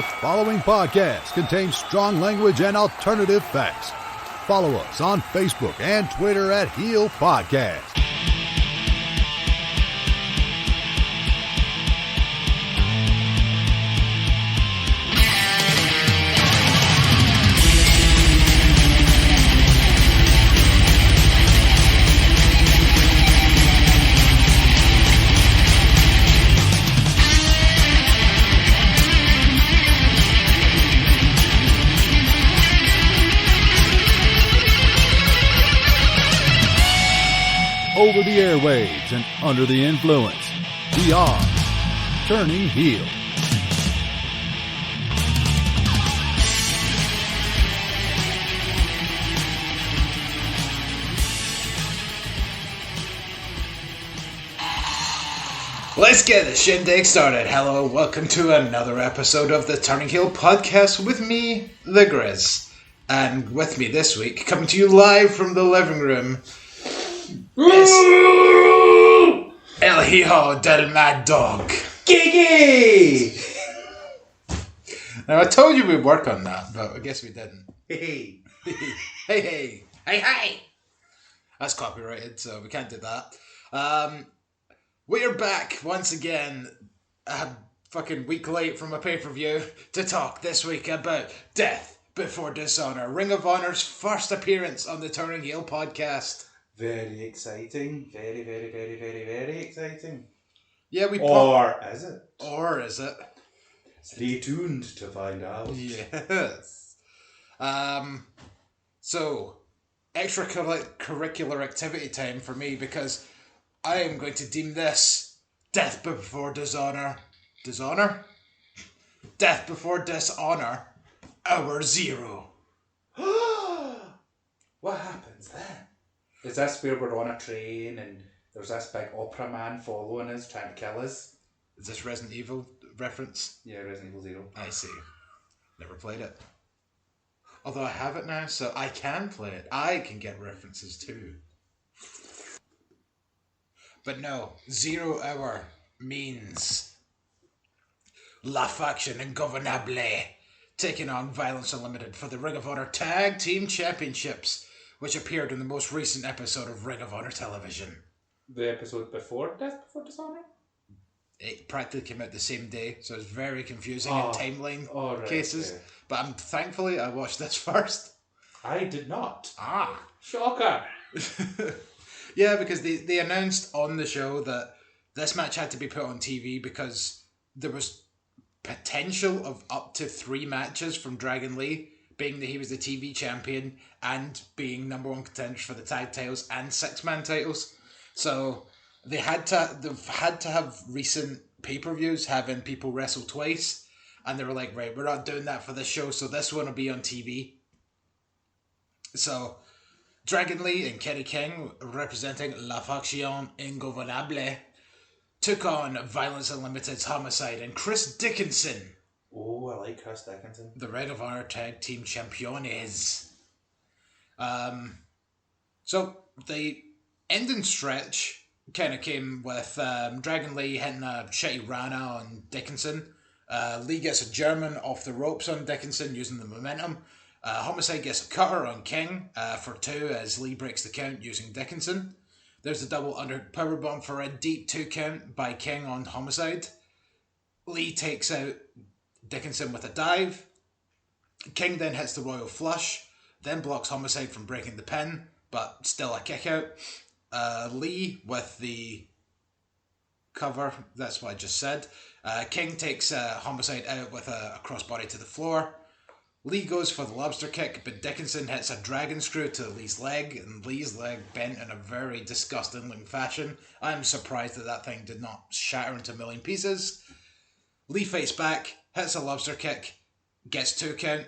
The following podcast contains strong language and alternative facts. Follow us on Facebook and Twitter at Heel Podcast. Over the airwaves and under the influence, we are Turning Heel. Let's get the shindig started. Hello, welcome to another episode of the Turning Heel podcast with me, the Grizz. And with me this week, coming to you live from the living room, is El Hijo del Mad Dog. Gigi! Now, I told you we'd work on that, but I guess we didn't. Hey. Hey. That's copyrighted, so we can't do that. We're back once again, a fucking week late from a pay-per-view, to talk this week about Death Before Dishonor, Ring of Honor's first appearance on the Turning Heel podcast. Very exciting. Very, very, very, very, very exciting. Yeah, Or is it? Or is it? Stay tuned to find out. Yes. So, extracurricular activity time for me, because I am going to deem this Death Before Dishonor. Dishonor? Death Before Dishonor, Hour Zero. What happens then? Is this where we're on a train and there's this big opera man following us, trying to kill us? Is this Resident Evil reference? Yeah, Resident Evil 0. I see. Never played it. Although I have it now, so I can play it. I can get references too. But no, 0 hour means La Faction Ingovernable taking on Violence Unlimited for the Ring of Honor Tag Team Championships, which appeared in the most recent episode of Ring of Honor television. The episode before Death Before Dishonor? It practically came out the same day, so it's very confusing in timeline cases. Okay. But thankfully I watched this first. I did not. Ah. Shocker. Yeah, because they announced on the show that this match had to be put on TV because there was potential of up to 3 matches from Dragon Lee, being that he was the TV champion and being number 1 contender for the tag titles and 6-man titles. So they've had to have recent pay-per-views having people wrestle twice, and they were like, right, we're not doing that for this show, so this one will be on TV. So Dragon Lee and Kenny King, representing La Faction Ingovernable, took on Violence Unlimited's Homicide and Chris Dickinson. Oh, I like Chris Dickinson. The Ring of Honor Tag Team Champions. So the ending stretch kind of came with Dragon Lee hitting a shitty Rana on Dickinson. Lee gets a German off the ropes on Dickinson using the momentum. Homicide gets a cutter on King for 2 as Lee breaks the count using Dickinson. There's a double under powerbomb for a deep 2 count by King on Homicide. Lee takes out Dickinson with a dive. King then hits the Royal Flush, then blocks Homicide from breaking the pin, but still a kick out. Lee with the cover, that's what I just said. King takes Homicide out with a crossbody to the floor. Lee goes for the lobster kick, but Dickinson hits a dragon screw to Lee's leg, and Lee's leg bent in a very disgusting fashion. I'm surprised that thing did not shatter into a million pieces. Lee fights back, hits a lobster kick, gets 2 count,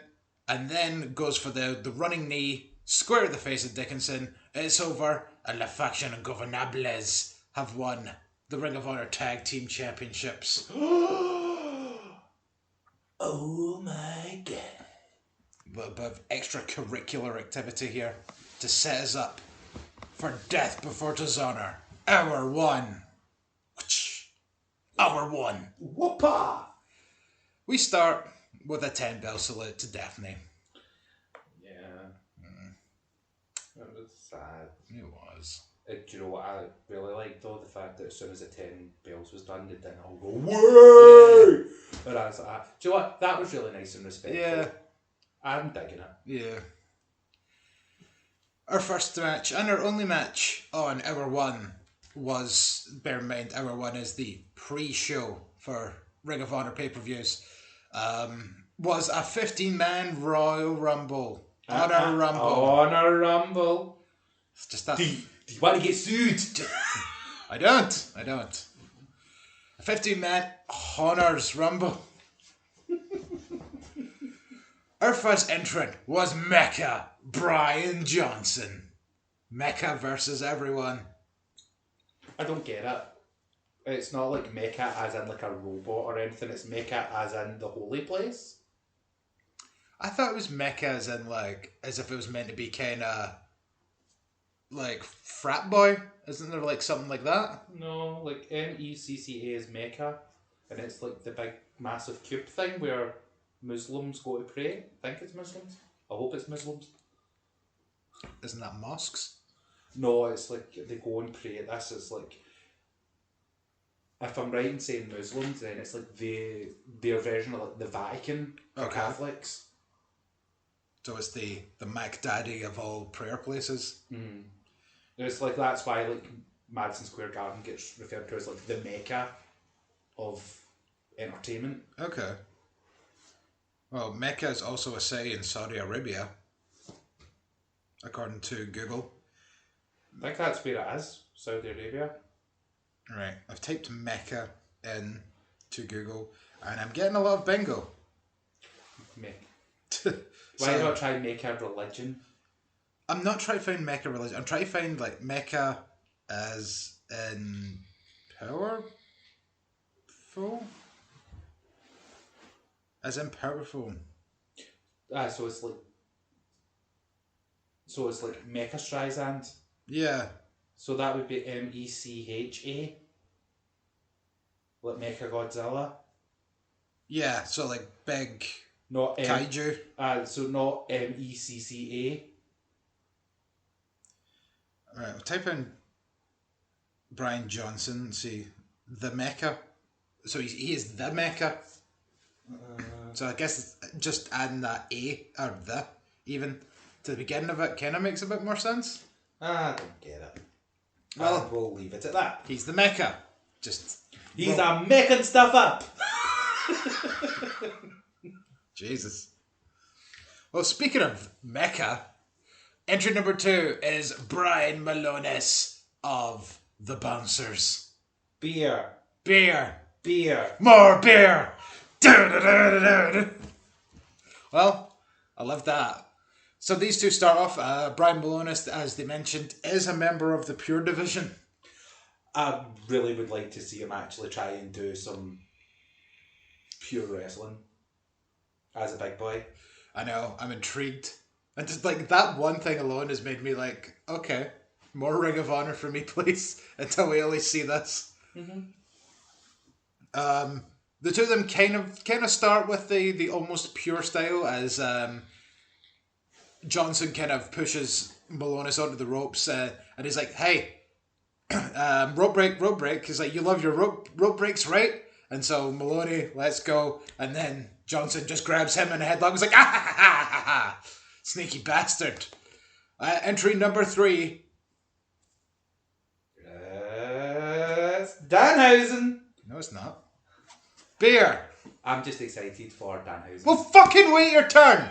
and then goes for the running knee, square at the face of Dickinson. It's over, and La Faction Ingovernables have won the Ring of Honor Tag Team Championships. Oh my god. A little bit of extracurricular activity here to set us up for Death Before Dishonor, Hour 1. Hour 1. Whoopa! We start with a 10-bell salute to Daphne. Yeah. It was sad. It was. Do you know what I really liked though? The fact that as soon as the 10 bells was done, they didn't all go, "Way!" But I was like, do you know what? That was really nice and respectful. Yeah. I'm digging it. Yeah. Our first match and our only match on Hour 1 was, bear in mind, Hour 1 is the pre-show for Ring of Honor pay-per-views, was a 15-man Royal Rumble. Honor Rumble. Honor Rumble. It's just that. Do you want to get sued? I don't. A 15-man Honors Rumble. Our first entrant was Mecha Brian Johnson. Mecha versus everyone. I don't get it. It's not like mecha as in like a robot or anything. It's mecha as in the holy place. I thought it was mecha as in like, as if it was meant to be kind of like frat boy. Isn't there like something like that? No, like MECCA is mecha, and it's like the big massive cube thing where Muslims go to pray. I think it's Muslims. I hope it's Muslims. Isn't that mosques? No, it's like they go and pray. This is like, if I'm right in saying Muslims, then it's like their version of like the Vatican for Catholics. So it's the Mac Daddy of all prayer places. Mm. It's like that's why like Madison Square Garden gets referred to as like the Mecca of entertainment. Okay. Well, Mecca is also a city in Saudi Arabia, according to Google. I think that's where it is, Saudi Arabia. Right, I've typed Mecca in to Google, and I'm getting a lot of bingo. Why not try Mecca religion? I'm not trying to find Mecca religion. I'm trying to find like Mecca as in powerful. As in powerful. So it's like Mecha Streisand. Yeah. So that would be MECHA. Like Mecha Godzilla. Yeah, so like big Not kaiju. So not MECCA. Alright, we'll type in Brian Johnson and see the Mecha. So he is the Mecha. So I guess just adding that A or the even to the beginning of it kind of makes a bit more sense. I don't get it. Well, we'll leave it at that. He's the Mecha. He's making stuff up. Jesus. Well, speaking of Mecha, entry number 2 is Brian Malonis of the Bouncers. Beer. More beer. Well, I love that. So these two start off. Brian Malonis, as they mentioned, is a member of the Pure Division. I really would like to see him actually try and do some pure wrestling as a big boy. I know, I'm intrigued. And just like that one thing alone has made me like, okay, more Ring of Honor for me, please, until we at least see this. Mm-hmm. The two of them kind of start with the almost pure style as Johnson kind of pushes Malonis onto the ropes and he's like, hey, rope break. He's like, you love your rope breaks, right? And so Maloney lets go, and then Johnson just grabs him in a headlock. He's like, ah ha ha ha ha, sneaky bastard. Entry number 3. It's Danhausen. No, it's not. Beer. I'm just excited for Danhausen. Well, fucking wait your turn.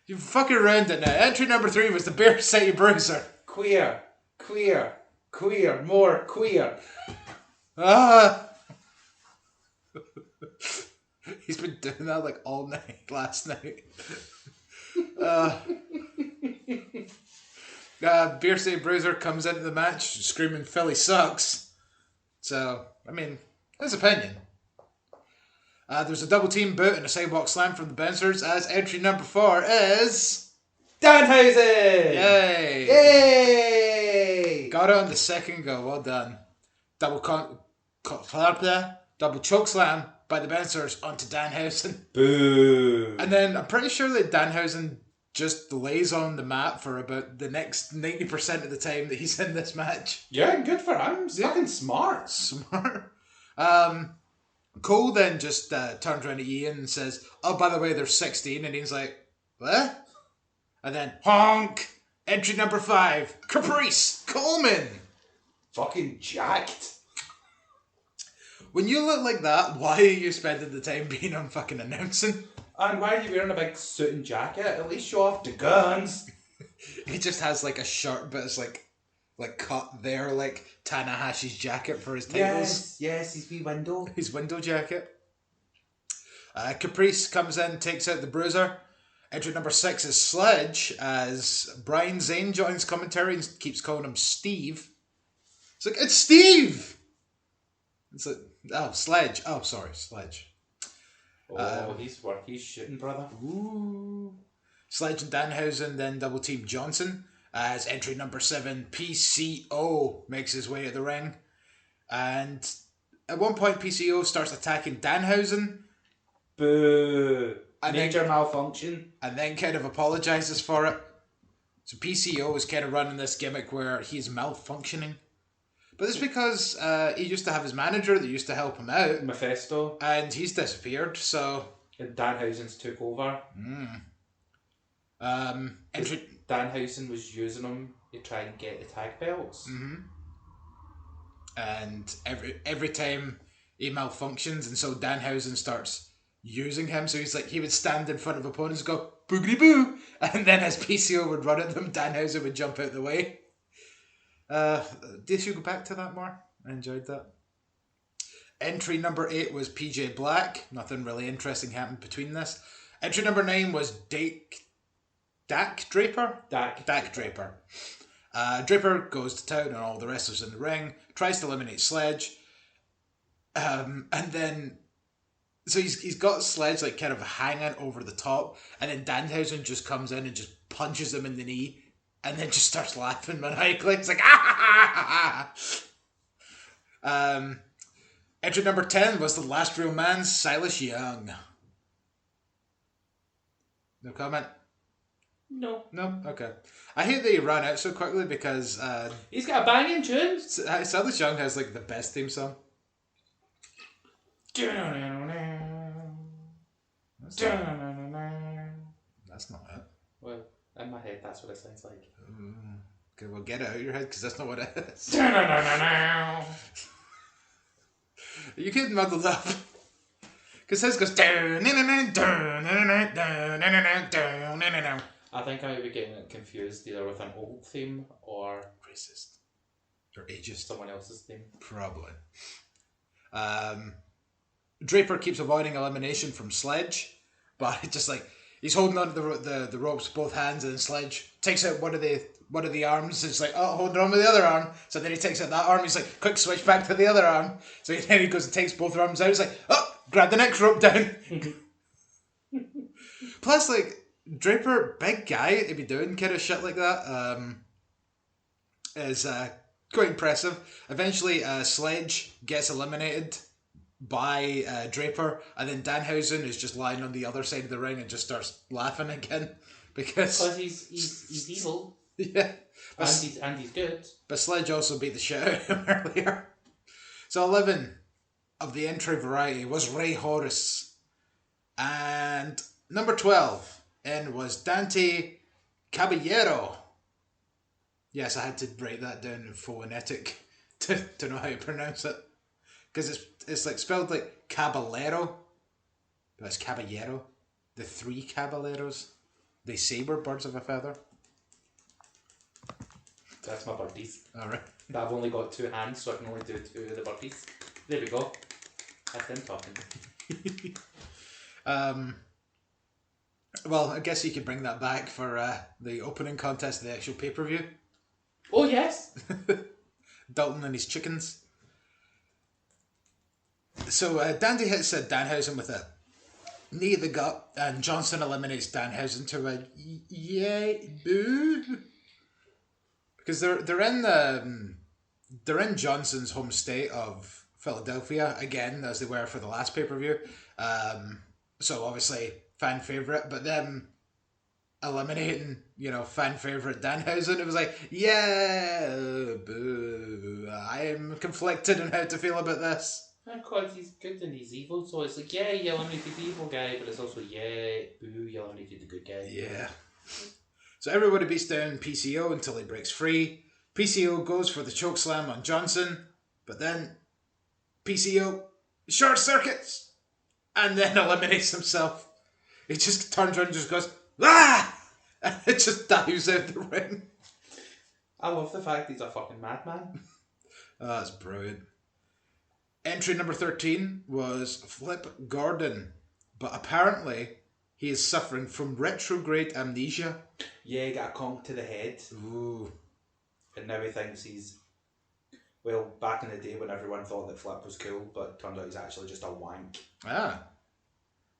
You fucking ruined it now. Entry number 3 was the Beer City Bruiser. Queer, more queer. He's been doing that like all night last night. Beer City Bruiser comes into the match screaming Philly sucks. So, I mean, his opinion. There's a double team boot and a sidewalk slam from the Bouncers as entry number 4 is Danhausen! Yay! Got on the second go, well done. Double choke slam by the bouncers onto Danhausen. Boo! And then I'm pretty sure that Danhausen just lays on the mat for about the next 90% of the time that he's in this match. Yeah, good for him. He's fucking smart. Smart. Cole then just turns around to Ian and says, "Oh, by the way, there's 16. And Ian's like, "What?" And then, honk! Entry number 5, Caprice Coleman. Fucking jacked. When you look like that, why are you spending the time being on fucking announcing? And why are you wearing a big suit and jacket? At least show off the guns. He just has like a shirt, but it's like cut there, like Tanahashi's jacket for his titles. Yes, his wee window. His window jacket. Caprice comes in, takes out the Bruiser. Entry number 6 is Sledge, as Brian Zane joins commentary and keeps calling him Steve. It's like, it's Steve! It's like, oh, Sledge. Oh, sorry, Sledge. Oh, he's shooting, brother. Ooh. Sledge and Danhausen then double team Johnson, as entry number 7, PCO, makes his way to the ring. And at one point, PCO starts attacking Danhausen. Boo. And Major malfunction. And then kind of apologises for it. So PCO is kind of running this gimmick where he's malfunctioning. But it's because he used to have his manager that used to help him out. Mephisto. And he's disappeared, so... And Danhausen's took over. Danhausen was using him to try and get the tag belts. Mm-hmm. And every time he malfunctions, and so Danhausen starts using him, so he's like, he would stand in front of opponents and go, boogity boo! And then as PCO would run at them, Danhausen would jump out the way. Did you go back to that more? I enjoyed that. Entry number 8 was PJ Black. Nothing really interesting happened between this. Entry number 9 was Dak Draper? Dak Draper. Draper goes to town and all the wrestlers in the ring, tries to eliminate Sledge. And then... So he's got Sledge like kind of hanging over the top, and then Danhausen just comes in and just punches him in the knee, and then just starts laughing maniacally. It's like, ah! Entry number 10 was the last real man, Silas Young. No comment? No. No? Okay. I hate that he ran out so quickly because... he's got a banging tune. Silas Young has like the best theme song. That's not it. Well, in my head, that's what it sounds like. Okay, well, get it out of your head because that's not what it is. You getting muddled up. Because his goes... I think I might be getting it confused either with an old theme or... Racist. Or ageist. Someone else's theme. Probably. Draper keeps avoiding elimination from Sledge, but just like he's holding onto the ropes with both hands, and then Sledge takes out one of the arms. And it's like, oh, holding on with the other arm. So then he takes out that arm. He's like, quick switch back to the other arm. So then he goes and takes both arms out. He's like, oh, grab the next rope down. Plus, like Draper, big guy to be doing kind of shit like that, is quite impressive. Eventually, Sledge gets eliminated by Draper, and then Danhausen is just lying on the other side of the ring and just starts laughing again because he's evil. Yeah, and he's good. But Sledge also beat the shit out of him earlier. So 11 of the entry variety was Ray Horace, and number 12 in was Dante Caballero. Yes, I had to write that down in phonetic to know how to pronounce it. Because it's like spelled like Caballero, but it's Caballero. The 3 Caballeros. They say we're birds of a feather. That's my birdies. Alright. But I've only got 2 hands, so I can only do 2 of the birdies. There we go. That's them talking. Well, I guess you could bring that back for the opening contest of the actual pay-per-view. Oh, yes! Dalton and his chickens. So Dandy hits Danhausen with a knee to the gut, and Johnson eliminates Danhausen to a yay boo, because they're in Johnson's home state of Philadelphia again, as they were for the last pay-per-view. So obviously fan favourite, but them eliminating, fan favourite Danhausen, it was like, yeah, boo. I am conflicted on how to feel about this. Because he's good and he's evil, so it's like, yeah, you eliminated the evil guy, but it's also, yeah, boo, you eliminated the good guy. Yeah. So everybody beats down PCO until he breaks free. PCO goes for the chokeslam on Johnson, but then PCO short circuits and then eliminates himself. He just turns around and just goes, ah! And it just dives out the ring. I love the fact he's a fucking madman. Oh, that's brilliant. Entry number 13 was Flip Gordon, but apparently he is suffering from retrograde amnesia. Yeah, he got a conk to the head. Ooh. And now he thinks he's... Well, back in the day when everyone thought that Flip was cool, but turns out he's actually just a wank. Ah.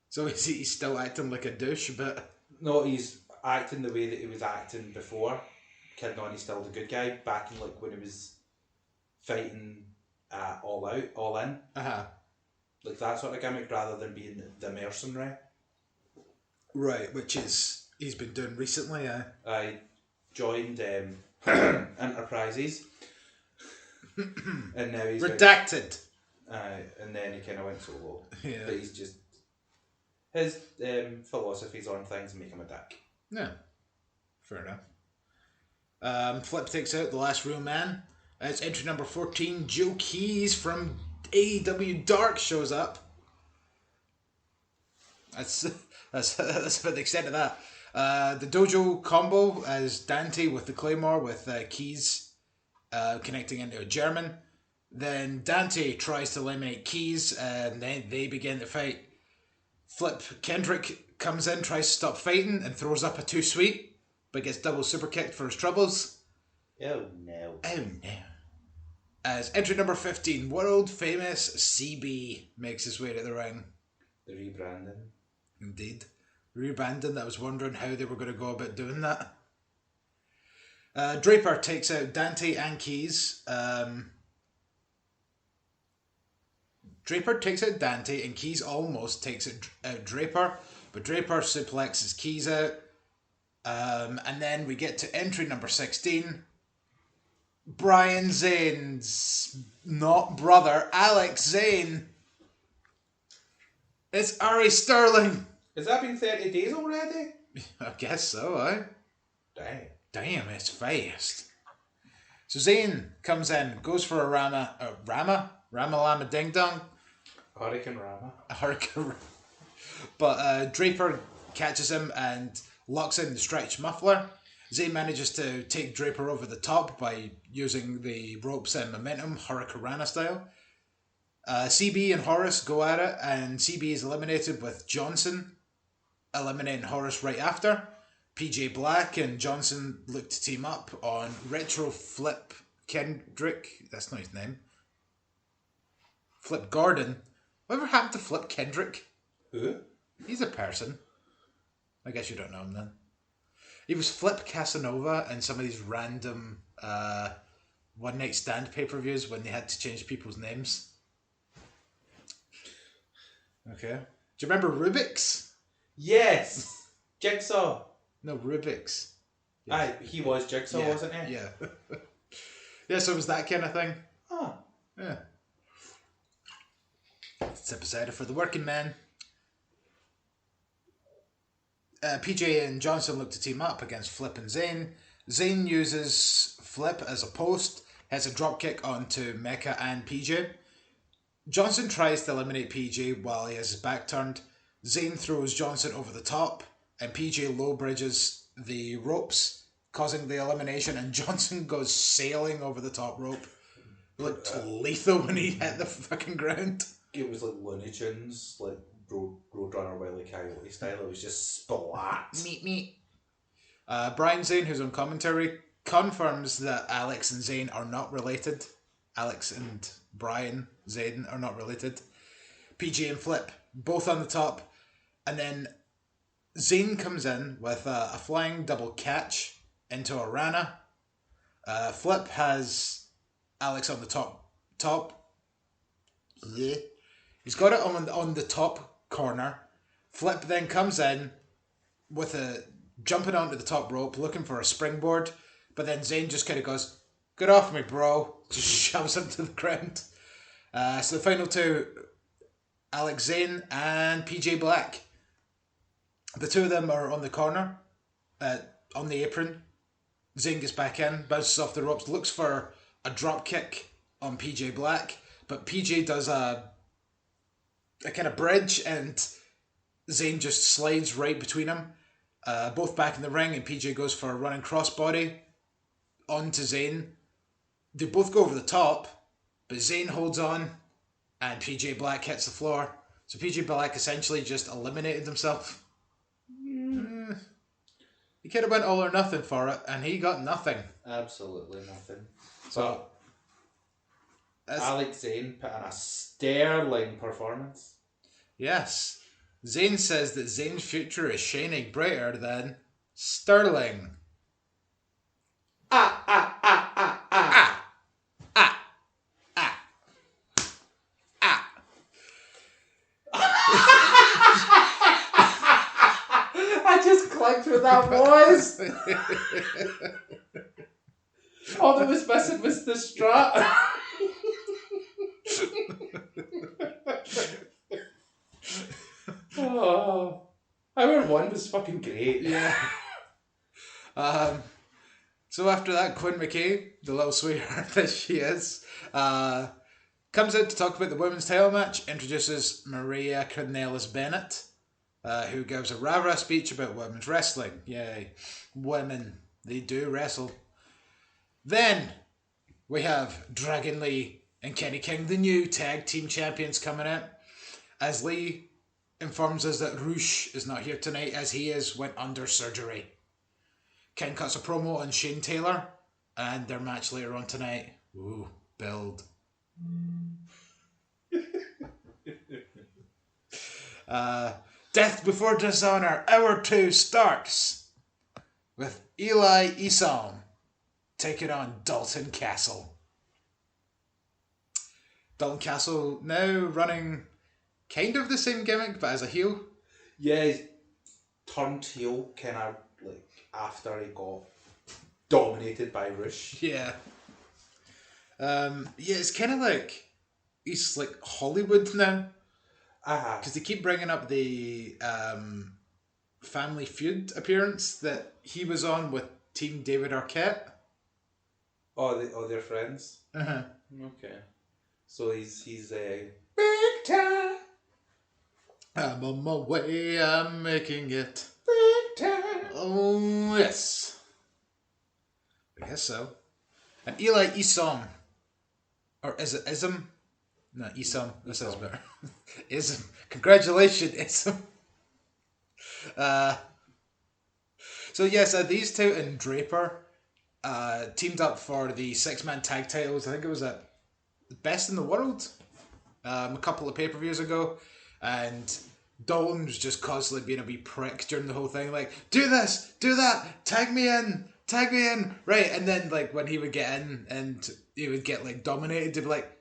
So is he still acting like a douche, but... No, he's acting the way that he was acting before. Kidding on, he's still the good guy. Back in, when he was fighting All Out, All In. Uh-huh. Like that sort of gimmick, rather than being the mercenary. Right, which is... he's been doing recently, I joined Enterprises. And now he's... Redacted! And then he kind of went solo. Yeah. But he's just... His philosophies on things make him a dick. Yeah. Fair enough. Flip takes out the last real man. It's entry number 14. Joe Keys from AEW Dark shows up. That's about the extent of that. The dojo combo is Dante with the Claymore with Keys connecting into a German. Then Dante tries to eliminate Keys and then they begin to fight. Flip Kendrick comes in, tries to stop fighting and throws up a too sweet, but gets double super kicked for his troubles. Oh no. Oh no. As entry number 15, world famous CB makes his way to the ring. The rebranding. Indeed. Rebranding, I was wondering how they were going to go about doing that. Draper takes out Dante and Keys. Draper takes out Dante and Keys almost takes out Draper, but Draper suplexes Keys out. And then we get to entry number 16. Brian Zane's not brother, Alex Zane. It's Ari Sterling. Has that been 30 days already? I guess so, eh? Damn, it's fast. So Zane comes in, goes for a Rama Lama Ding Dong. Hurricane Rama. Hurricane. But Draper catches him and locks in the stretch muffler. Zane manages to take Draper over the top by using the ropes and momentum, Hurricane style. CB and Horace go at it, and CB is eliminated with Johnson eliminating Horace right after. PJ Black and Johnson look to team up on Retro Flip Kendrick. That's not his name. Flip Gordon. Whatever happened to Flip Kendrick? Who? He's a person. I guess you don't know him then. He was Flip Casanova in some of these random one night stand pay-per-views when they had to change people's names. Okay. Do you remember Rubik's? Yes! Jigsaw! No, Rubik's. Yeah. Aye, he was Jigsaw, wasn't he? Yeah. Yeah, so it was that kind of thing. Oh. Yeah. It's episode for the working man. PJ and Johnson look to team up against Flip and Zane. Zane uses Flip as a post, has a dropkick onto Mecha and PJ. Johnson tries to eliminate PJ while he has his back turned. Zane throws Johnson over the top, and PJ low bridges the ropes, causing the elimination, and Johnson goes sailing over the top rope. Looked lethal when he hit the fucking ground. It was like Looney Tunes, like Roadrunner Wile E. Coyote style. It was just splat. Meat. Brian Zane, who's on commentary, confirms that Alex and Zane are not related. Alex and Brian Zane are not related. PJ and Flip, both on the top. And then Zane comes in with a flying double catch into a Rana. Flip has Alex on the top. He's got it on the top corner. Flip then comes in with jumping onto the top rope, looking for a springboard. But then Zayn just kind of goes, "Get off me, bro!" Just shoves him to the ground. So the final two, Alex Zayn and PJ Black. The two of them are on the corner, on the apron. Zayn gets back in, bounces off the ropes, looks for a drop kick on PJ Black, but PJ does a kind of bridge, and Zayn just slides right between them. Both back in the ring, and PJ goes for a running crossbody onto Zayn. They both go over the top, but Zayn holds on, and PJ Black hits the floor. So PJ Black essentially just eliminated himself. He could have went all or nothing for it, and he got nothing. Absolutely nothing. So, Alex Zayn put in a sterling performance. Yes. Zayn says that Zayn's future is shining brighter than Sterling. I just clicked with that voice. All that was missing was the strut. Oh, Hour 1 was fucking great. Yeah. So after that, Quinn McKay, the little sweetheart that she is, comes out to talk about the women's title match, introduces Maria Cornelis Bennett, who gives a rah-rah speech about women's wrestling. Yay. Women, they do wrestle. Then we have Dragon Lee and Kenny King, the new tag team champions, coming in, as Lee informs us that Roosh is not here tonight as he went under surgery. King cuts a promo on Shane Taylor and their match later on tonight. Ooh, build. Death Before Dishonor, Hour 2 starts with Eli Isom taking on Dalton Castle. Dalton Castle now running kind of the same gimmick, but as a heel. Yeah, he's turned heel kind of like after he got dominated by Rush. Yeah. It's kind of like he's like Hollywood now. Because they keep bringing up the Family Feud appearance that he was on with Team David Arquette. Oh, they're friends? Uh-huh. Okay. So he's big time. I'm on my way, I'm making it. Big time. Oh, yes. I guess so. And Eli Isom. Or is it Ism? No, Isom. This is better. Ism. Congratulations, Ism. So yes, these two and Draper teamed up for the 6-man tag titles. I think it was at Best in the World a couple of pay-per-views ago, and Dalton was just constantly being a wee prick during the whole thing, like, do this, do that, tag me in, right? And then like when he would get in and he would get like dominated, they'd be like,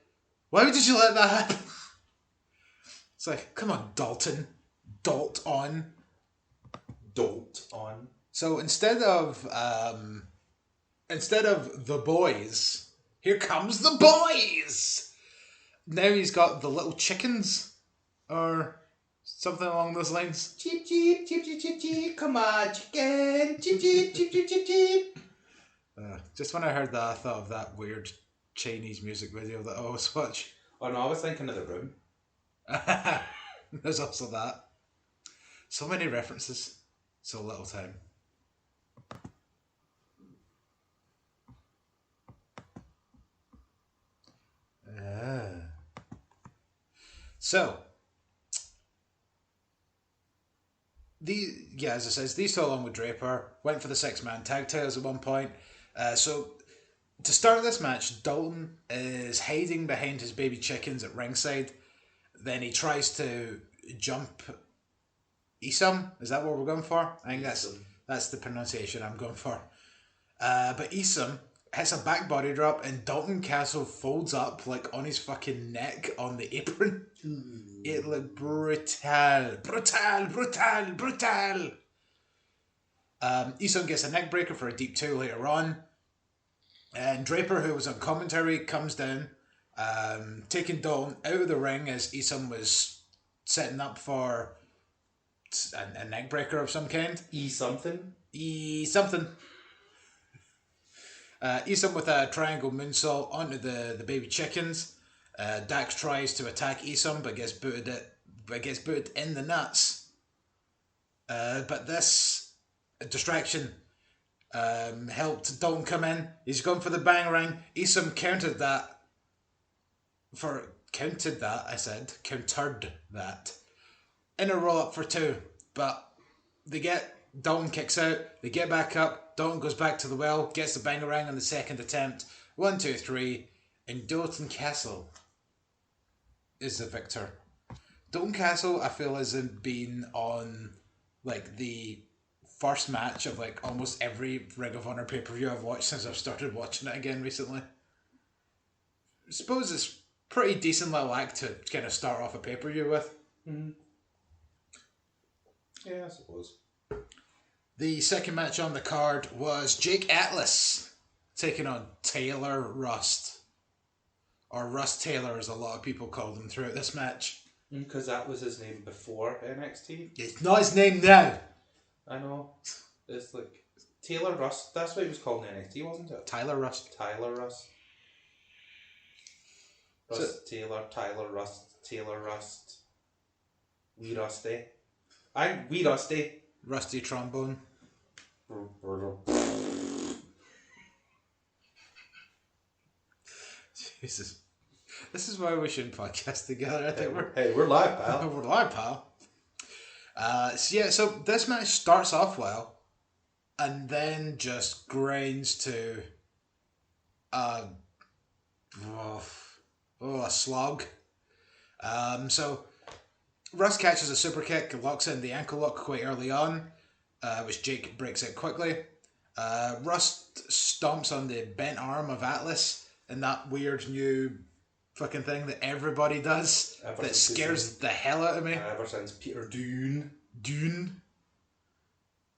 why did you let that happen? It's like, come on, Dalton, dolt on. So instead of the boys, here comes the boys. Now he's got the little chickens, or something along those lines. Cheep, cheep, cheep, cheep, cheep, cheep. Come on, chicken. Cheep, cheep, cheep, cheep, cheep, cheep. Just when I heard that, I thought of that weird Chinese music video that I always watch. Oh no, I was thinking of The Room. There's also that. So many references, so little time. So, as I says, these two along with Draper went for the 6-man tag titles at one point. So, to start this match, Dalton is hiding behind his baby chickens at ringside. Then he tries to jump Isom. Is that what we're going for? I think that's the pronunciation I'm going for. But Isom hits a back body drop, and Dalton Castle folds up like on his fucking neck on the apron. It looked brutal. Isom gets a neck breaker for a deep 2 later on. And Draper, who was on commentary, comes down, taking Dalton out of the ring as Isom was setting up for a neck breaker of some kind. Something. Isom with a triangle moonsault onto the baby chickens. Dax tries to attack Isom but gets booted in the nuts. But this distraction helped Dalton come in. He's gone for the bang ring. Isom countered that. In a roll up for 2. But Dalton kicks out. They get back up. Dalton goes back to the well. Gets the bangarang on the second attempt. 1, 2, 3. And Dalton Castle is the victor. Dalton Castle, I feel, has been on like the first match of like almost every Ring of Honor pay-per-view I've watched since I've started watching it again recently. I suppose it's pretty decent little act to kind of start off a pay-per-view with. Mm-hmm. Yeah, I suppose. The second match on the card was Jake Atlas taking on Taylor Rust. Or Rust Taylor, as a lot of people called him throughout this match. Because that was his name before NXT. It's not his name now. I know. It's like Taylor Rust. That's what he was called in NXT, wasn't it? Tyler Rust. Tyler Rust. Taylor, Tyler Rust, Taylor Rust. Wee Rusty. Wee Rusty. Rusty Trombone. Jesus. This is why we shouldn't podcast together. I think we're live, pal. We're live, pal. So this match starts off well, and then just grinds to a slog. So Rust catches a super kick, locks in the ankle lock quite early on, which Jake breaks out quickly. Rust stomps on the bent arm of Atlas in that weird new fucking thing that everybody does that scares the hell out of me. Ever since Peter Dune.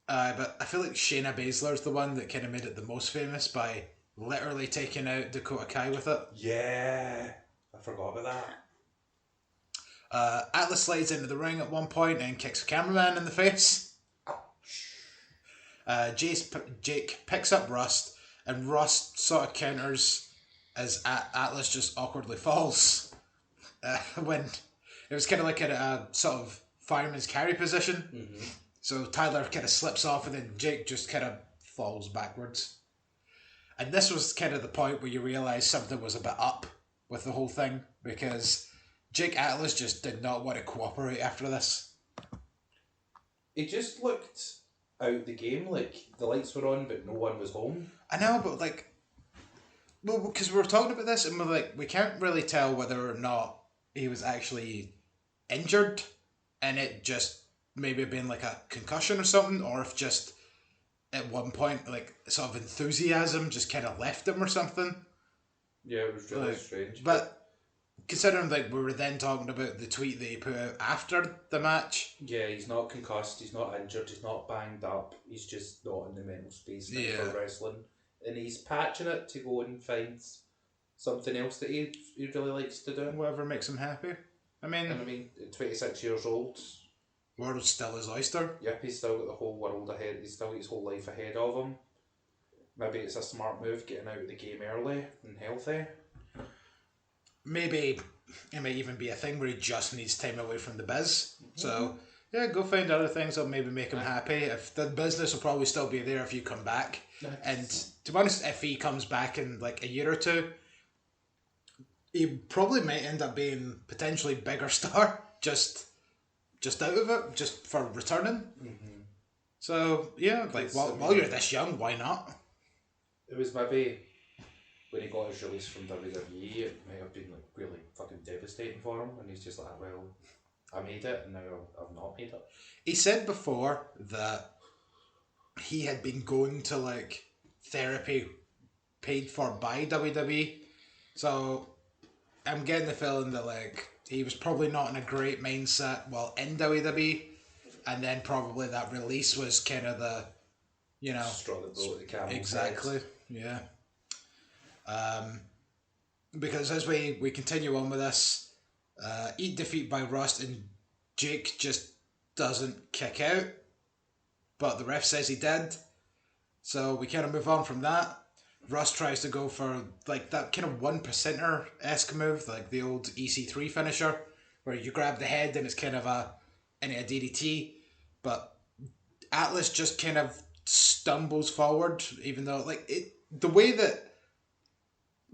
But I feel like Shayna Baszler's the one that kind of made it the most famous by literally taking out Dakota Kai with it. Yeah, I forgot about that. Atlas slides into the ring at one point and kicks a cameraman in the face. Jake picks up Rust, and Rust sort of counters as Atlas just awkwardly falls. When it was kind of like a sort of fireman's carry position. Mm-hmm. So Tyler kind of slips off, and then Jake just kind of falls backwards. And this was kind of the point where you realise something was a bit up with the whole thing, because Jake Atlas just did not want to cooperate after this. He just looked out the game like the lights were on but no one was home. I know, but like, well, because we were talking about this and we're like, we can't really tell whether or not he was actually injured and it just maybe been like a concussion or something, or if just at one point like sort of enthusiasm just kind of left him or something. Yeah, it was really strange. But considering like we were then talking about the tweet that he put out after the match. Yeah, he's not concussed, he's not injured, he's not banged up, he's just not in the mental space for wrestling. And he's patching it to go and find something else that he really likes to do. Whatever makes him happy. I mean, 26 years old. World's still his oyster. Yep, he's still got the whole world ahead. He's still got his whole life ahead of him. Maybe it's a smart move getting out of the game early and healthy. Maybe it may even be a thing where he just needs time away from the biz. Mm-hmm. So, yeah, go find other things that'll maybe make him happy. If the business will probably still be there if you come back. And to be honest, if he comes back in like a year or two, he probably might end up being potentially bigger star just out of it, just for returning. Mm-hmm. So, yeah, like while you're this young, why not? It was maybe when he got his release from WWE, it might have been like really fucking devastating for him, and he's just like, well, I made it, and now I've not made it. He said before that he had been going to like therapy paid for by WWE. So I'm getting the feeling that like he was probably not in a great mindset while in WWE, and then probably that release was kind of the, you know, straw that broke the camel's exactly, head. yeah. Because as we continue on with this, eat defeat by Rust, and Jake just doesn't kick out, but the ref says he did. So we kind of move on from that. Rust tries to go for like that kind of 1%er-esque move, like the old EC3 finisher, where you grab the head and it's kind of a DDT, but Atlas just kind of stumbles forward, even though like the way that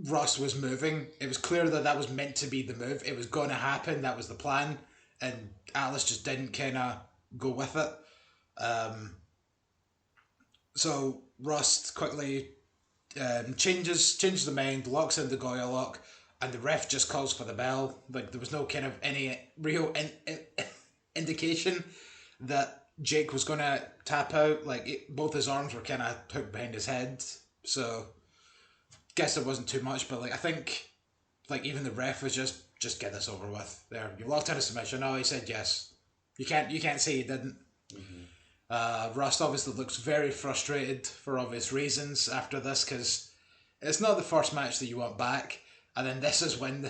Rust was moving, it was clear that that was meant to be the move. It was going to happen. That was the plan, and Atlas just didn't kind of go with it. So Rust quickly changes the mind, locks in the Goya lock, and the ref just calls for the bell. Like there was no kind of any real indication that Jake was going to tap out. Like both his arms were kind of hooked behind his head, so guess it wasn't too much. But like I think, like even the ref was just get this over with. There, you locked in a submission. Oh, he said yes. You can't say he didn't. Rust obviously looks very frustrated for obvious reasons after this, because it's not the first match that you want back, and then this is when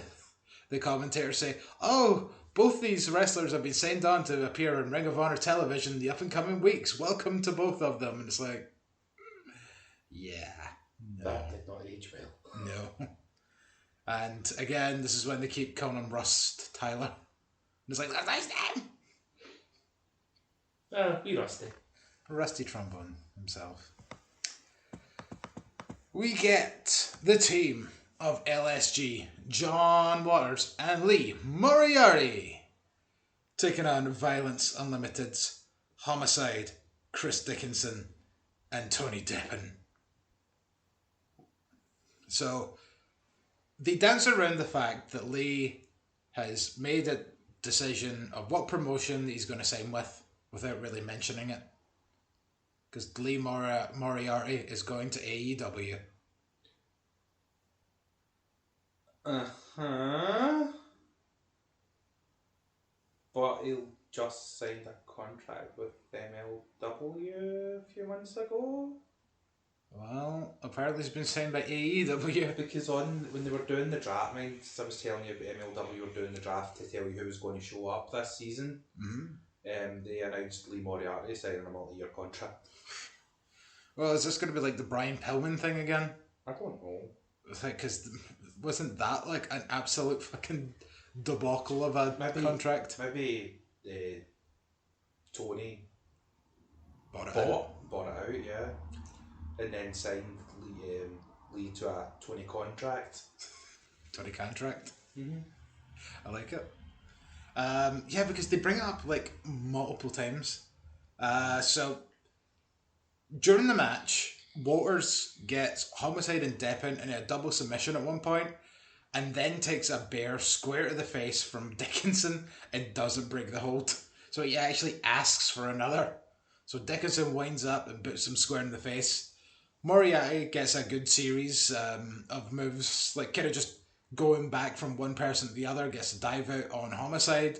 the commentators say, oh, both these wrestlers have been signed on to appear on Ring of Honor television in the up and coming weeks. Welcome to both of them. And it's like, yeah. No. That did not age well. No. And again, this is when they keep calling him Rust Tyler. And it's like, that's nice name! We Rusty. Rusty Trombone himself. We get the team of LSG, John Waters and Lee Moriarty, taking on Violence Unlimited's Homicide, Chris Dickinson, and Tony Deppen. So, they dance around the fact that Lee has made a decision of what promotion he's going to sign with without really mentioning it. Because Lee Moriarty is going to AEW. Uh-huh. But he'll just signed a contract with MLW a few months ago. Well, apparently he's been signed by AEW. Because when they were doing the draft, I was telling you about MLW were doing the draft to tell you who was going to show up this season. They announced Lee Moriarty signing a multi-year contract. Well, is this going to be like the Brian Pillman thing again? I don't know. Because wasn't that like an absolute fucking debacle of a contract? Maybe Tony bought it out, yeah. And then signed Lee to a Tony contract. Tony contract? Mm-hmm. I like it. Yeah, because they bring it up like multiple times. So during the match, Waters gets Homicide and Deppen in a double submission at one point, and then takes a bear square to the face from Dickinson and doesn't break the hold. So he actually asks for another. So Dickinson winds up and puts him square in the face. Moriarty gets a good series of moves, like kind of just going back from one person to the other, gets a dive out on Homicide.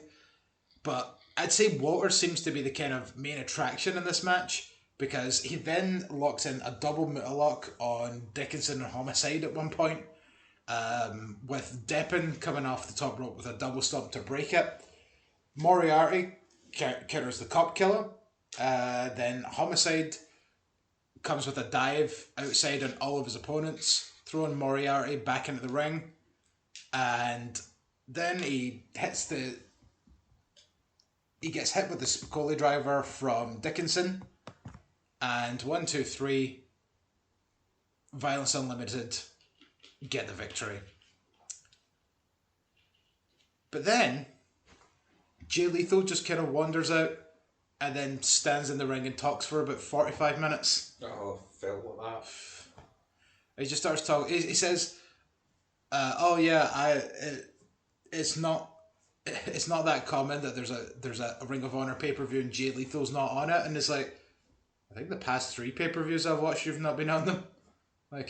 But I'd say Waters seems to be the kind of main attraction in this match, because he then locks in a double Muta-lock on Dickinson and Homicide at one point, with Deppen coming off the top rope with a double stomp to break it. Moriarty counters the cop killer. Then Homicide comes with a dive outside on all of his opponents, throwing Moriarty back into the ring. And then he gets hit with the Spicoli driver from Dickinson. And 1, 2, 3, Violence Unlimited get the victory. But then Jay Lethal just kind of wanders out and then stands in the ring and talks for about 45 minutes. Oh, felt like that. He just starts talking. He says, it's not that common that there's a Ring of Honor pay-per-view and Jay Lethal's not on it. And it's like, I think the past 3 pay-per-views I've watched, you've not been on them. Like,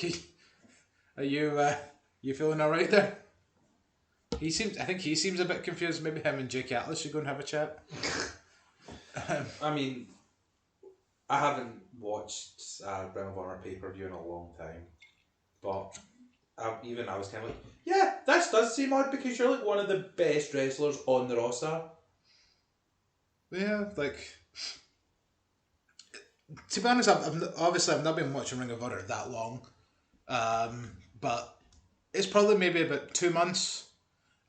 Are you feeling all right there? I think he seems a bit confused. Maybe him and Jake Atlas should go and have a chat. I mean, I haven't watched Ring of Honor pay-per-view in a long time, but I was kind of like, yeah, this does seem odd because you're like one of the best wrestlers on the roster. Yeah, like, to be honest, I've not been watching Ring of Honor that long, but it's probably maybe about 2 months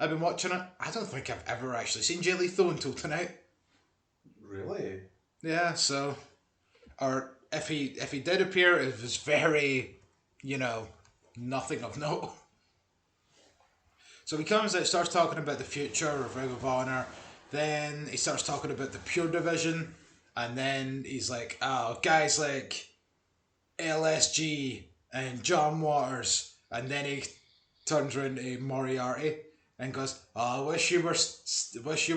I've been watching it. I don't think I've ever actually seen Jay Lethal until tonight. Really? Yeah, so, or if he did appear, it was very, nothing of note. So he comes out, starts talking about the future of Ring of Honor. Then he starts talking about the Pure Division, and then he's like, "Oh, guys like LSG and John Waters," and then he turns around to Moriarty and goes, "Oh, I wish you were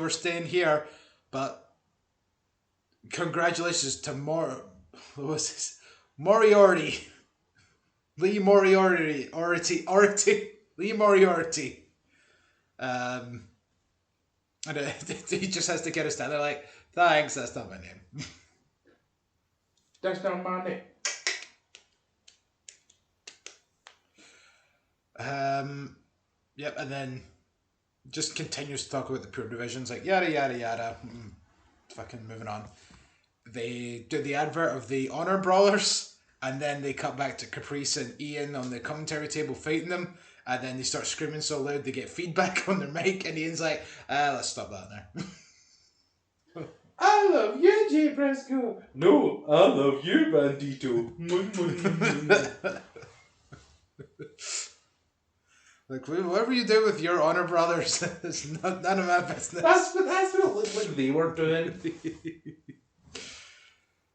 staying here, but congratulations to Moriarty, Lee Moriarty, Lee Moriarty." And he just has to get us down. They're like, "Thanks, that's not my name." That's not my name. Yep, and then just continues to talk about the Pure Divisions, like yada yada yada. Fucking moving on. They do the advert of the Honor Brawlers, and then they cut back to Caprice and Ian on the commentary table fighting them. And then they start screaming so loud they get feedback on their mic, and Ian's like, let's stop that now. I love you, Jay Briscoe. No, I love you, Bandido. Like, whatever you do with your Honor Brothers, it's none of my business. That's what it looked like they were doing.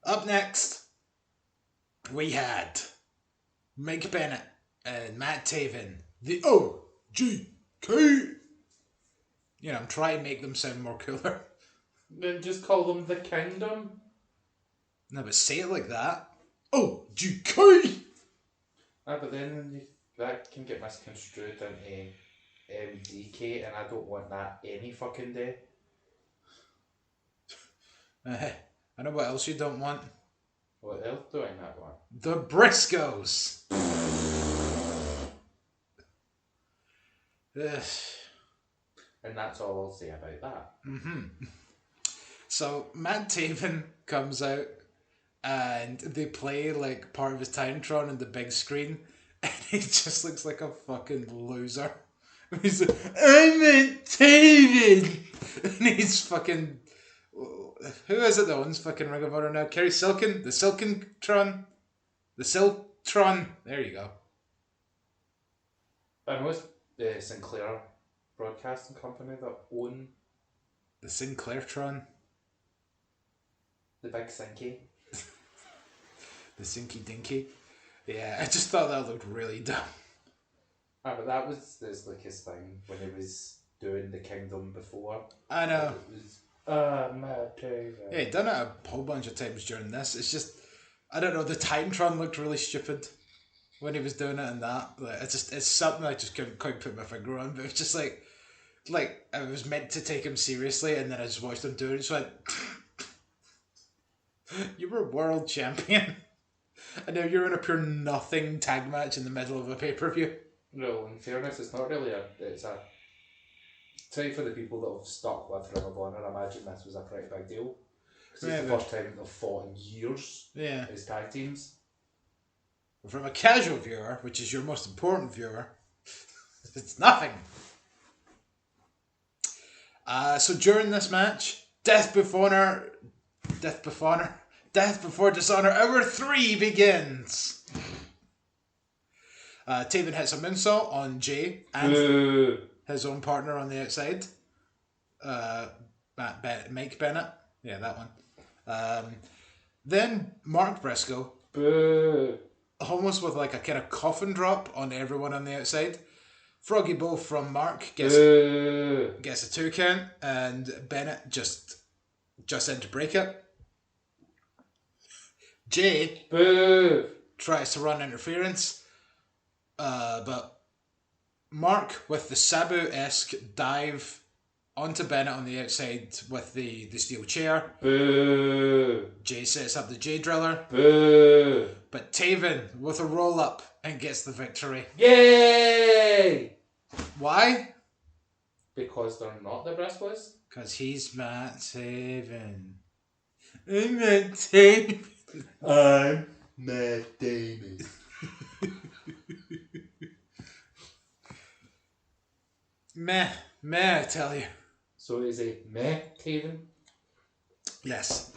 Up next, we had Mike Bennett and Matt Taven, the OGK. I'm trying to make them sound more cooler. Then just call them the Kingdom. No, but say it like that. OGK! But then that can get misconstrued into MDK, and I don't want that any fucking day. I know what else you don't want. What else do I not want? The Briscoes. And that's all I'll say about that. Mm-hmm. So Matt Taven comes out and they play like part of his Titantron on the big screen, and he just looks like a fucking loser. He's like, "I'm Matt Taven," and he's fucking. Who is it that owns fucking Ring of Honor now? Kerry Silken? The Silkentron? The Silktron? There you go. I know it's the Sinclair Broadcasting Company that own The Sinclairtron? the big Sinky. The Sinky Dinky? Yeah, I just thought that looked really dumb. But that was like his thing when he was doing the Kingdom before. I know. It was Matt Taven. Yeah, he done it a whole bunch of times during this. It's just, I don't know, the Titantron looked really stupid when he was doing it and that. Like, it's something I just couldn't quite put my finger on, but it was just like I was meant to take him seriously, and then I just watched him do it and just went, "You were world champion, and now you're in a pure nothing tag match in the middle of a pay-per-view." No, in fairness, it's not really it's a... Sorry for the people that have stuck with Ring of Honor, I imagine this was a pretty big deal. Because it's the first time they've fought in years as tag teams. From a casual viewer, which is your most important viewer, it's nothing. So during this match, Death Before Dishonor Hour 3 begins. Taven hits a moonsault on Jay and his own partner on the outside. Mike Bennett. Yeah, that one. Then Mark Briscoe, almost with like a kind of coffin drop on everyone on the outside. Froggy Bull from Mark gets a 2 count, and Bennett just in to break it. Jay tries to run interference. But Mark with the Sabu-esque dive onto Bennett on the outside with the steel chair. Boo! Jay sets up the Jay Driller. Boo! But Taven with a roll-up and gets the victory. Yay! Why? Because they're not the Briscoes? Because he's Matt Taven. I'm Matt Taven. I'm Matt Damon. Meh, I tell you. So is it meh, Taven? Yes.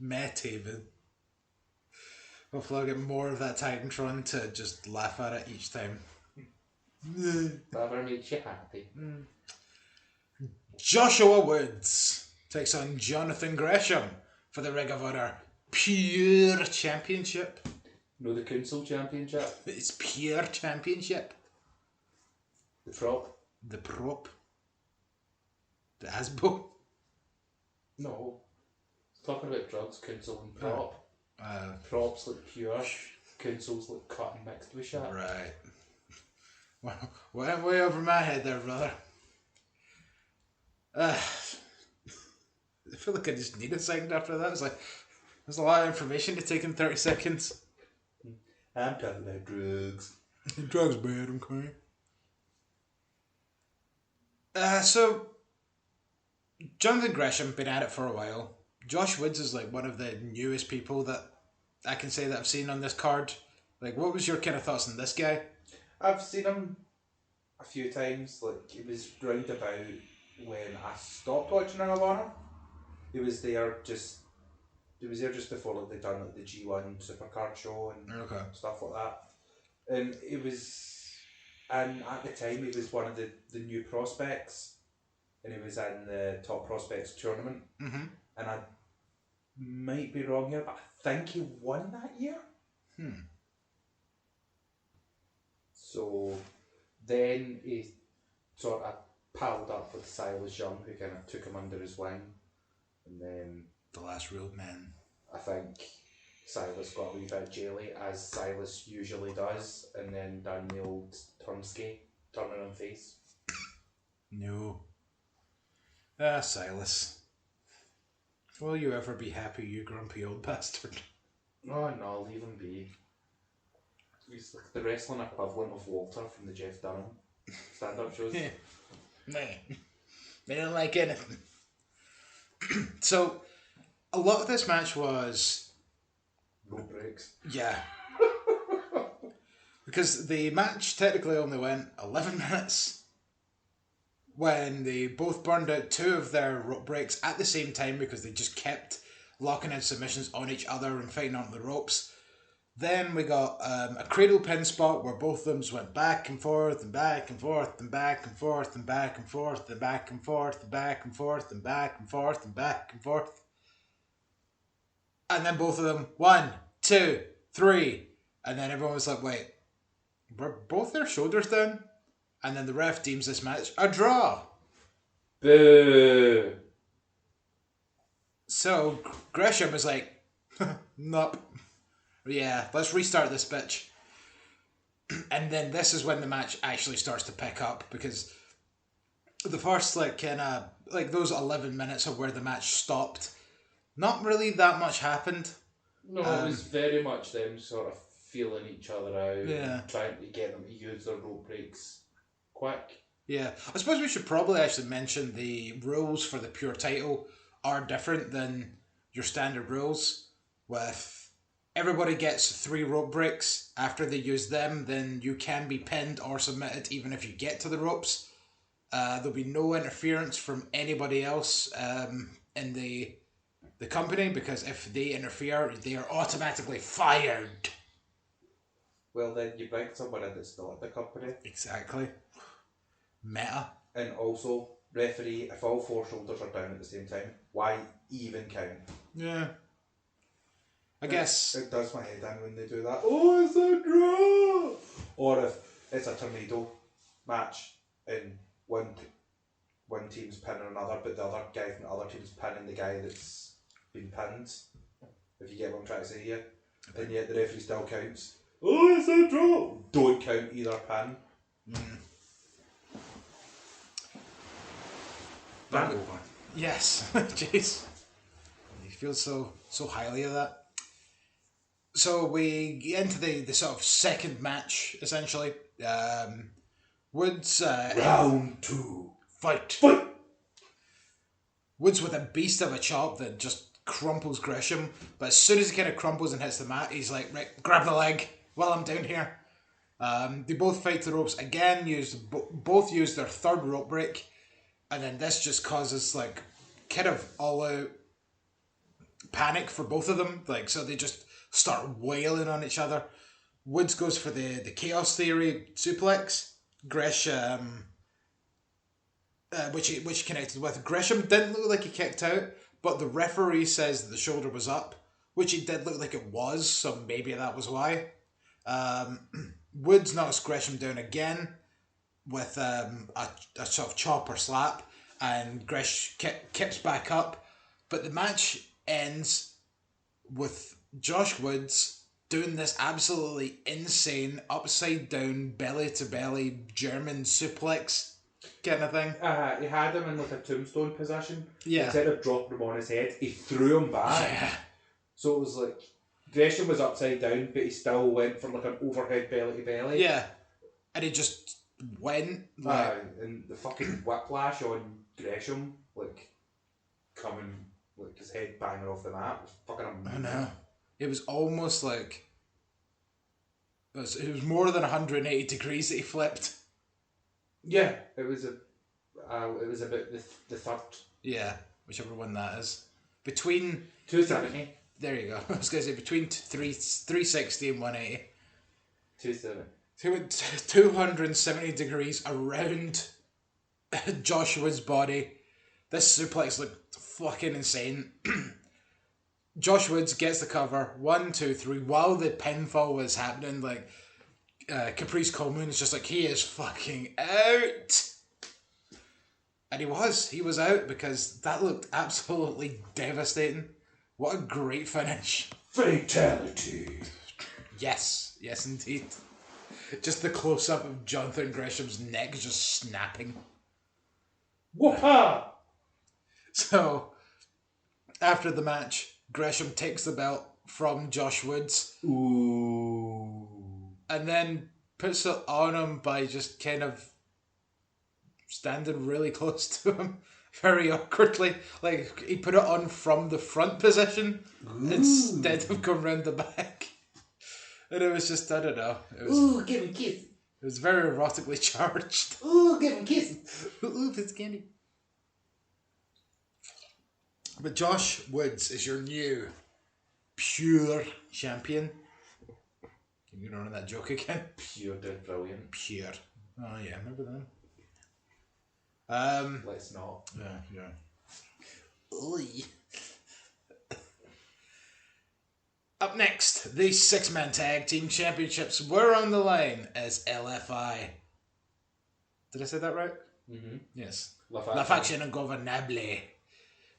Meh Taven. Hopefully I'll get more of that Titantron to just laugh at it each time. Whatever makes you happy. Joshua Woods takes on Jonathan Gresham for the Ring of Honor Pure Championship. No, the Council Championship. It's Pure Championship. The prop. The prop. The Asbo. No. Talking about drugs, Council and prop. Props look pure. Councils look cut and mixed with shit. Right. Well, went way over my head there, brother. I feel like I just need a second after that. It's like, there's a lot of information to take in 30 seconds. I'm talking about drugs. Drugs bad, okay? So, Jonathan Gresham, been at it for a while. Josh Woods is like one of the newest people that I can say that I've seen on this card. Like, what was your kind of thoughts on this guy? I've seen him a few times. Like, it was round about when I stopped watching Ring of Honor. He was there just before like they done like the G1 Supercard show and stuff like that. And at the time he was one of the new prospects, and he was in the top prospects tournament. Mm-hmm. And I might be wrong here, but I think he won that year. So then he sort of palled up with Silas Young, who kind of took him under his wing, and then The Last Real Man. I think Silas got a wee bit jelly, as Silas usually does, and then done the old turning on face. No. Silas. Will you ever be happy, you grumpy old bastard? Oh no, leave him be. He's like the wrestling equivalent of Walter from the Jeff Dunham stand-up shows. Nah. I don't like anything. So, a lot of this match was... Rope breaks. Yeah. Because the match technically only went 11 minutes when they both burned out 2 of their rope breaks at the same time because they just kept locking in submissions on each other and fighting on the ropes. Then we got a cradle pin spot where both of them just went back and forth and back and forth and back and forth and back and forth and back and forth and back and forth and back and forth and back and forth. And then both of them, 1, 2, 3. And then everyone was like, wait, were both their shoulders down? And then the ref deems this match a draw. Boo! So Gresham was like, nope. Yeah, let's restart this bitch. And then this is when the match actually starts to pick up, because the first those 11 minutes of where the match stopped, not really that much happened. No, it was very much them sort of feeling each other out, Yeah. and trying to get them to use their rope breaks quick. Yeah, I suppose we should probably actually mention the rules for the pure title are different than your standard rules. With everybody gets 3 rope breaks. After they use them, then you can be pinned or submitted even if you get to the ropes. There'll be no interference from anybody else in the company, because if they interfere, they are automatically fired. Well, then you bring someone in that's not the company. Exactly. Meta. And also, referee, if all 4 shoulders are down at the same time, why even count? Yeah. I guess. It does my head in when they do that. Oh, it's a draw! Or if it's a tornado match and one team's pinning another, but the other guy from the other team's pinning the guy that's been pinned. If you get what I'm trying to say here. And yet the referee still counts. Oh, it's a draw. Don't count either pin. But, yes, jeez. You feel so highly of that. So we get into the sort of second match, essentially. Woods... Round 2. Fight! Woods with a beast of a chop that just crumples Gresham, but as soon as he kind of crumples and hits the mat, he's like, right, grab the leg while I'm down here. They both fight the ropes again, both use their third rope break, and then this just causes like kind of all out panic for both of them. Like, so they just start wailing on each other. Woods goes for the Chaos Theory suplex. Gresham, which he connected with. Gresham didn't look like he kicked out, but the referee says that the shoulder was up, which it did look like it was, so maybe that was why. Woods knocks Gresham down again with a sort of chop or slap, and Gresh kips back up, but the match ends with Josh Woods doing this absolutely insane upside down belly to belly German suplex kind of thing. He had him in like a tombstone position. Yeah. Instead of dropping him on his head, he threw him back. Yeah. So it was like Gresham was upside down, but he still went for like an overhead belly to belly. Yeah. And he just went like... and the fucking whiplash on Gresham, like coming, like his head banging off the mat, was fucking amazing. I know. It was almost like... It was more than 180 degrees that he flipped. Yeah, it was about the third. Yeah, whichever one that is. Between... 270. There you go. I was going to say between 360 and 180. 270. He went 270 degrees around Josh Woods' body. This suplex looked fucking insane. Josh Woods gets the cover. 1, 2, 3. While the pinfall was happening, like Caprice Coleman is just like, he is fucking out. And he was out because that looked absolutely devastating. What a great finish. Fatality. Yes indeed. Just the close-up of Jonathan Gresham's neck just snapping. Whoop-ha! So, after the match, Gresham takes the belt from Josh Woods. Ooh. And then puts it on him by just kind of standing really close to him. Very awkwardly. Like, he put it on from the front position instead of going round the back. And it was just, I don't know. Ooh, give him a kiss. It was very erotically charged. Ooh, give him a kiss. Ooh, it's candy. But Josh Woods is your new pure champion. Can you run that joke again? Pure, dead brilliant. Pure. Oh yeah, remember that? Let's not. Yeah. Oy. Up next, the 6-man tag team championships were on the line as LFI. Did I say that right? Mm-hmm. Yes. La Faction Ingovernable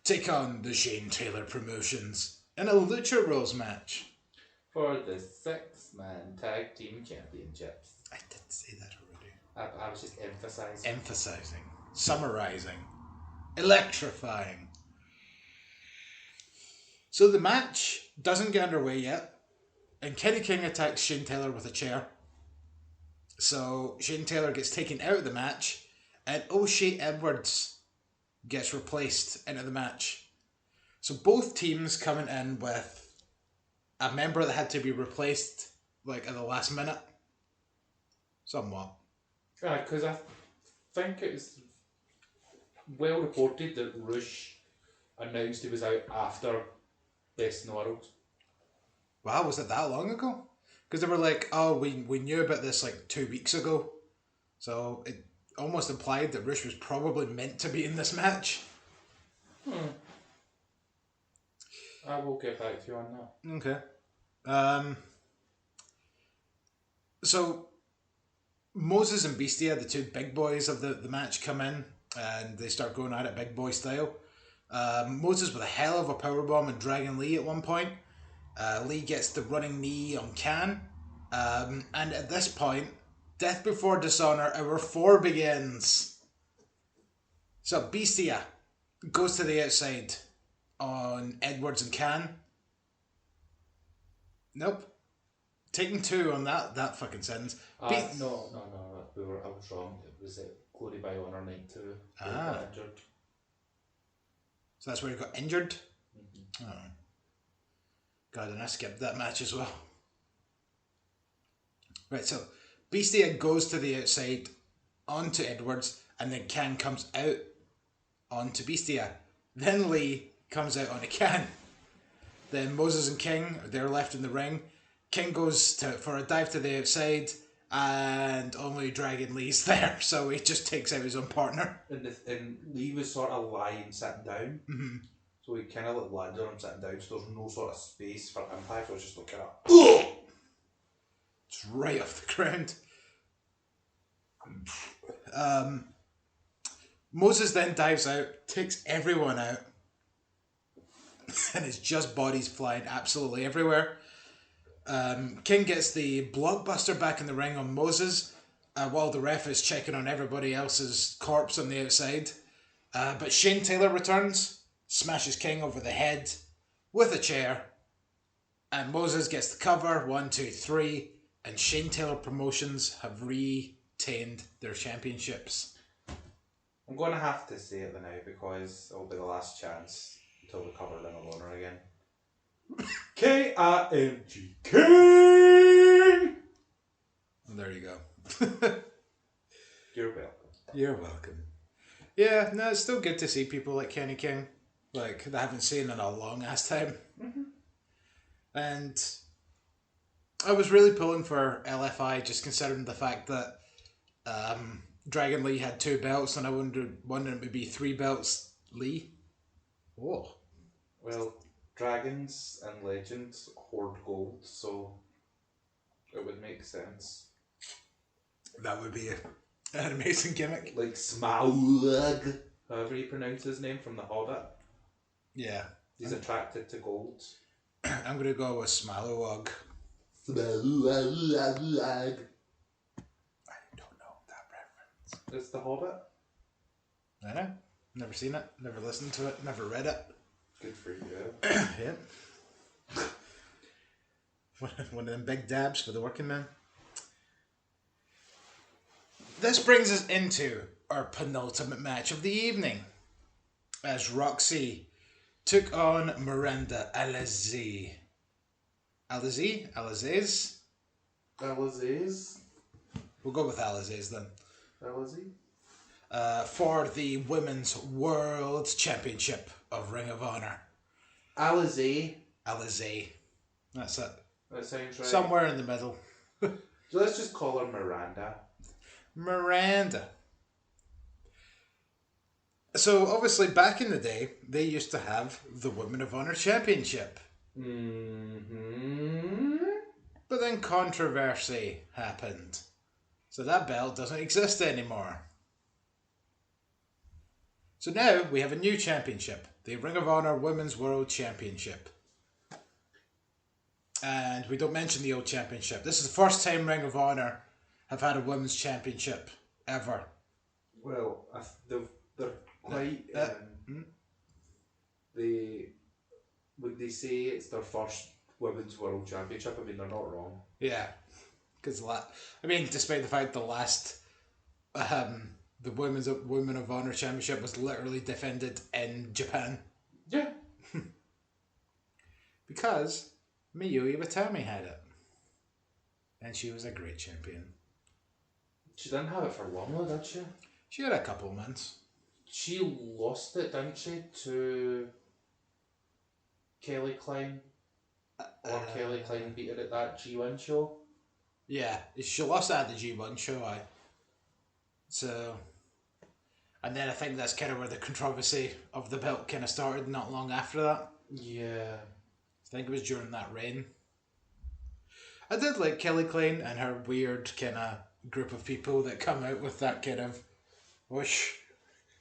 take on the Shane Taylor Promotions in a Lucha Bros match. For the 6-man tag team championships. I did say that already. I was just emphasising. Emphasising. Summarising. Electrifying. So the match doesn't get underway yet, and Kenny King attacks Shane Taylor with a chair. So Shane Taylor gets taken out of the match, and O'Shea Edwards gets replaced into the match. So both teams coming in with a member that had to be replaced like at the last minute. Somewhat. Because I think it's well reported that Rush announced he was out after Best in the World. Wow, was it that long ago? Because they were like, oh, we knew about this like 2 weeks ago. So it almost implied that Rush was probably meant to be in this match. I will get back to you on that. Okay. So Moses and Beastia, the two big boys of the match, come in and they start going at it big boy style. Moses with a hell of a powerbomb and Dragon Lee at one point. Lee gets the running knee on Can. And at this point, Death Before Dishonor Hour 4 begins. So Bestia goes to the outside on Edwards and Khan. Nope. Taking 2 on that fucking sentence. No. I was wrong. It was Glory by Honor Night 2. Got injured. So that's where he got injured? Mm-hmm. Oh. God, and I skipped that match as well. Right, so Bestia goes to the outside onto Edwards, and then Khan comes out onto Bestia. Then Lee comes out onto Khan. Then Moses and King, they're left in the ring. King goes for a dive to the outside, and only Dragon Lee's there, so he just takes out his own partner. And Lee was sort of lying, sitting down. Mm-hmm. So he kind of landed on him sitting down, so there's no sort of space for impact. So I was just looking up. It's right off the ground. Moses then dives out, takes everyone out, and it's just bodies flying absolutely everywhere. King gets the blockbuster back in the ring on Moses, while the ref is checking on everybody else's corpse on the outside. But Shane Taylor returns, smashes King over the head with a chair, and Moses gets the cover, 1, 2, 3, and Shane Taylor Promotions have retained their championships. I'm going to have to say it now because it'll be the last chance until we cover Ring of Honor again. K-I-N-G King! There you go. You're welcome. You're welcome. Yeah, no, it's still good to see people like Kenny King, like, that I haven't seen in a long ass time. Mm-hmm. And I was really pulling for LFI, just considering the fact that Dragon Lee had 2 belts, and I wondered it would be 3 belts Lee. Oh. Well, Dragons and Legends hoard gold, so it would make sense. That would be an amazing gimmick. Like Smaug, however you pronounce his name from The Hobbit. Yeah. He's attracted to gold. I'm going to go with Smalowog. I don't know that reference. It's The Hobbit? I know. Never seen it, never listened to it, never read it. Good for you. Yeah. One of them big dabs for the working man. This brings us into our penultimate match of the evening, as Rok-C took on Miranda Alize. Alize? We'll go with Alize then. For the Women's World Championship of Ring of Honor. Alize. That's it. That sounds right. Somewhere in the middle. So let's just call her Miranda. Miranda. So obviously back in the day, they used to have the Women of Honor Championship. Mm-hmm. But then controversy happened. So that belt doesn't exist anymore. So now we have a new championship, the Ring of Honor Women's World Championship. And we don't mention the old championship. This is the first time Ring of Honor have had a women's championship ever. Well, they're quite... Would they say it's their first Women's World Championship? I mean, they're not wrong. Yeah. Because, despite the fact the last... the Women of Honor Championship was literally defended in Japan. Yeah. Because Miyu Iwatani had it. And she was a great champion. She didn't have it for long though, did she? She had a couple of months. She lost it, didn't she, to Kelly Klein? Or Kelly Klein beat her at that G1 show? Yeah, she lost it at the G1 show, aye. So... And then I think that's kind of where the controversy of the belt kind of started not long after that. Yeah. I think it was during that reign. I did like Kelly Klein and her weird kind of group of people that come out with that kind of whoosh,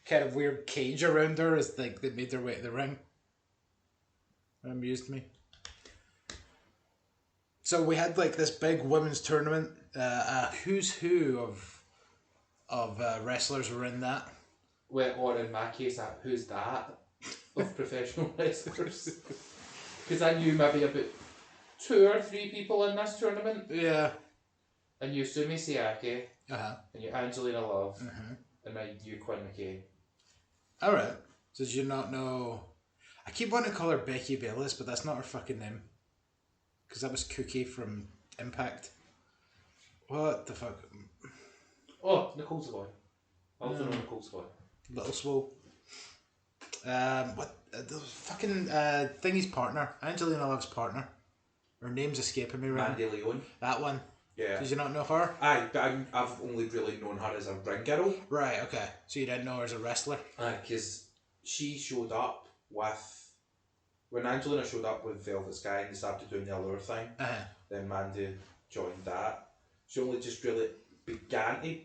kind of weird cage around her as like they made their way to the ring. It amused me. So we had like this big women's tournament. A who's who of wrestlers were in that. Well, or in my case, who's that of professional wrestlers? Because I knew maybe about 2 or 3 people in this tournament. Yeah. And you Sumi Siaki, Uh-huh. and you Angelina Love, Uh-huh. and you Quinn McKay. Alright. So did you not know... I keep wanting to call her Becky Bayless, but that's not her fucking name. Because that was Cookie from Impact. What the fuck? Oh, Nicole Savoy. I also know Nicole Savoy. Little Swole. What? The fucking Thingy's partner. Angelina Love's partner. Her name's escaping me right now. Mandy Leon. That one. Yeah. Did you not know her? Aye, but I've only really known her as a ring girl. Right, okay. So you didn't know her as a wrestler? Aye, because she showed up with... When Angelina showed up with Velvet Sky and they started doing the Allure thing, then Mandy joined that. She only just really began to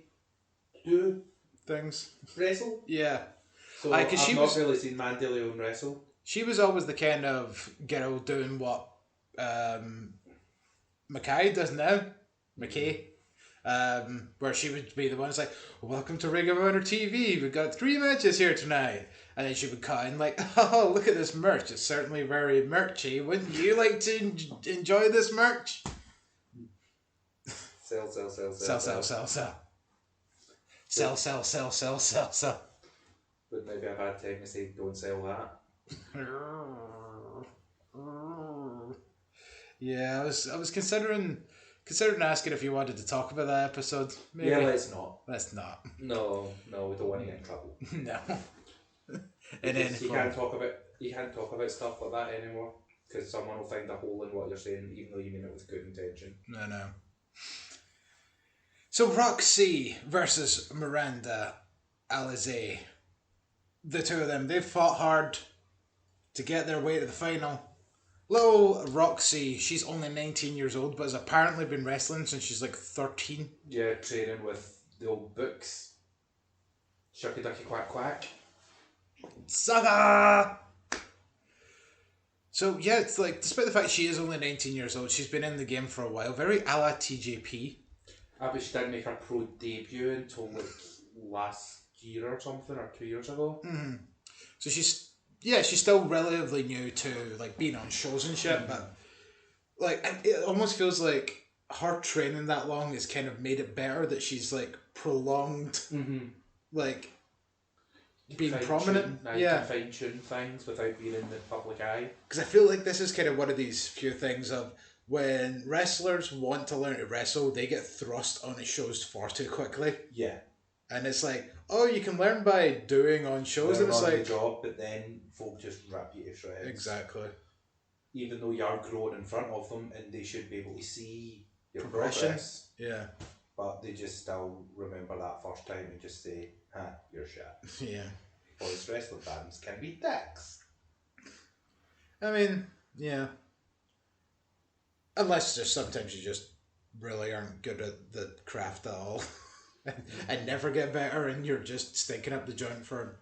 do things. Wrestle. Yeah. So Aye, I've not really seen Mandy Leon wrestle. She was always the kind of girl doing what Mackay does now. McKay. Where she would be the one that's like, welcome to Ring of Honor TV, we've got 3 matches here tonight. And then she would cut in like, oh, look at this merch. It's certainly very merchy. Wouldn't you like to enjoy this merch? Sell. Sell. Sell. But maybe a bad time to say don't sell that. Yeah, I was considering asking if you wanted to talk about that episode. Maybe. Yeah, let's not. Let's not. No, we don't want to get in trouble. No. And then you can't talk about stuff like that anymore because someone will find a hole in what you're saying, even though you mean it with good intention. No. So Rok-C versus Miranda Alize. The two of them, they've fought hard to get their way to the final. Little Rok-C, she's only 19 years old, but has apparently been wrestling since she's like 13. Yeah, training with the old books. Shucky ducky quack quack. Saga! So yeah, it's like, despite the fact she is only 19 years old, she's been in the game for a while. Very a la TJP. But she didn't make her pro debut until like last year or something, or 2 years ago. Mm-hmm. So she's still relatively new to like being on shows and shit, but like it almost feels like her training that long has kind of made it better that she's like prolonged, like being prominent. Can fine tune things without being in the public eye. Because I feel like this is kind of one of these few things of when wrestlers want to learn to wrestle, they get thrust onto shows far too quickly. Yeah. And it's like, oh, you can learn by doing on shows, and it's like the job, but then folk just rip you to shreds. Exactly. Even though you are growing in front of them, and they should be able to see your progression. Progress. Yeah. But they just still remember that first time and just say, you're shit. Yeah. Boys wrestling fans can be dicks. I mean, yeah. Unless just sometimes you just really aren't good at the craft at all. and never get better, and you're just stinking up the joint for,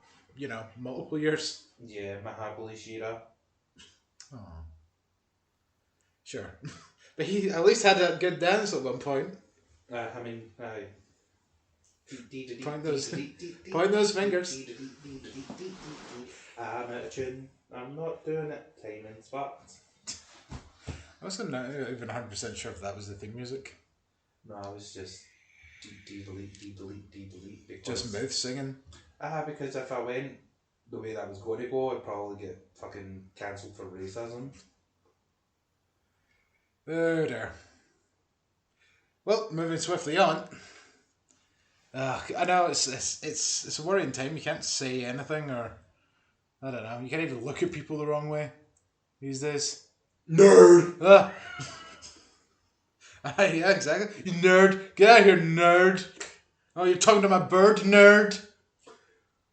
multiple years. Yeah, Mahabali Shira. Oh. Sure. But he at least had a good dance at one point. Point those fingers. I'm out of tune. I'm not doing it. Timing's fucked. I wasn't even 100% sure if that was the theme music. No, I was just delete. Just mouth singing? Because if I went the way that was going to go, I'd probably get fucking cancelled for racism. Oh dear. Well, moving swiftly on. I know it's a worrying time. You can't say anything, or I don't know. You can't even look at people the wrong way these days. Nerd. Yeah, exactly. You nerd. Get out of here, nerd. Oh, you're talking to my bird, nerd.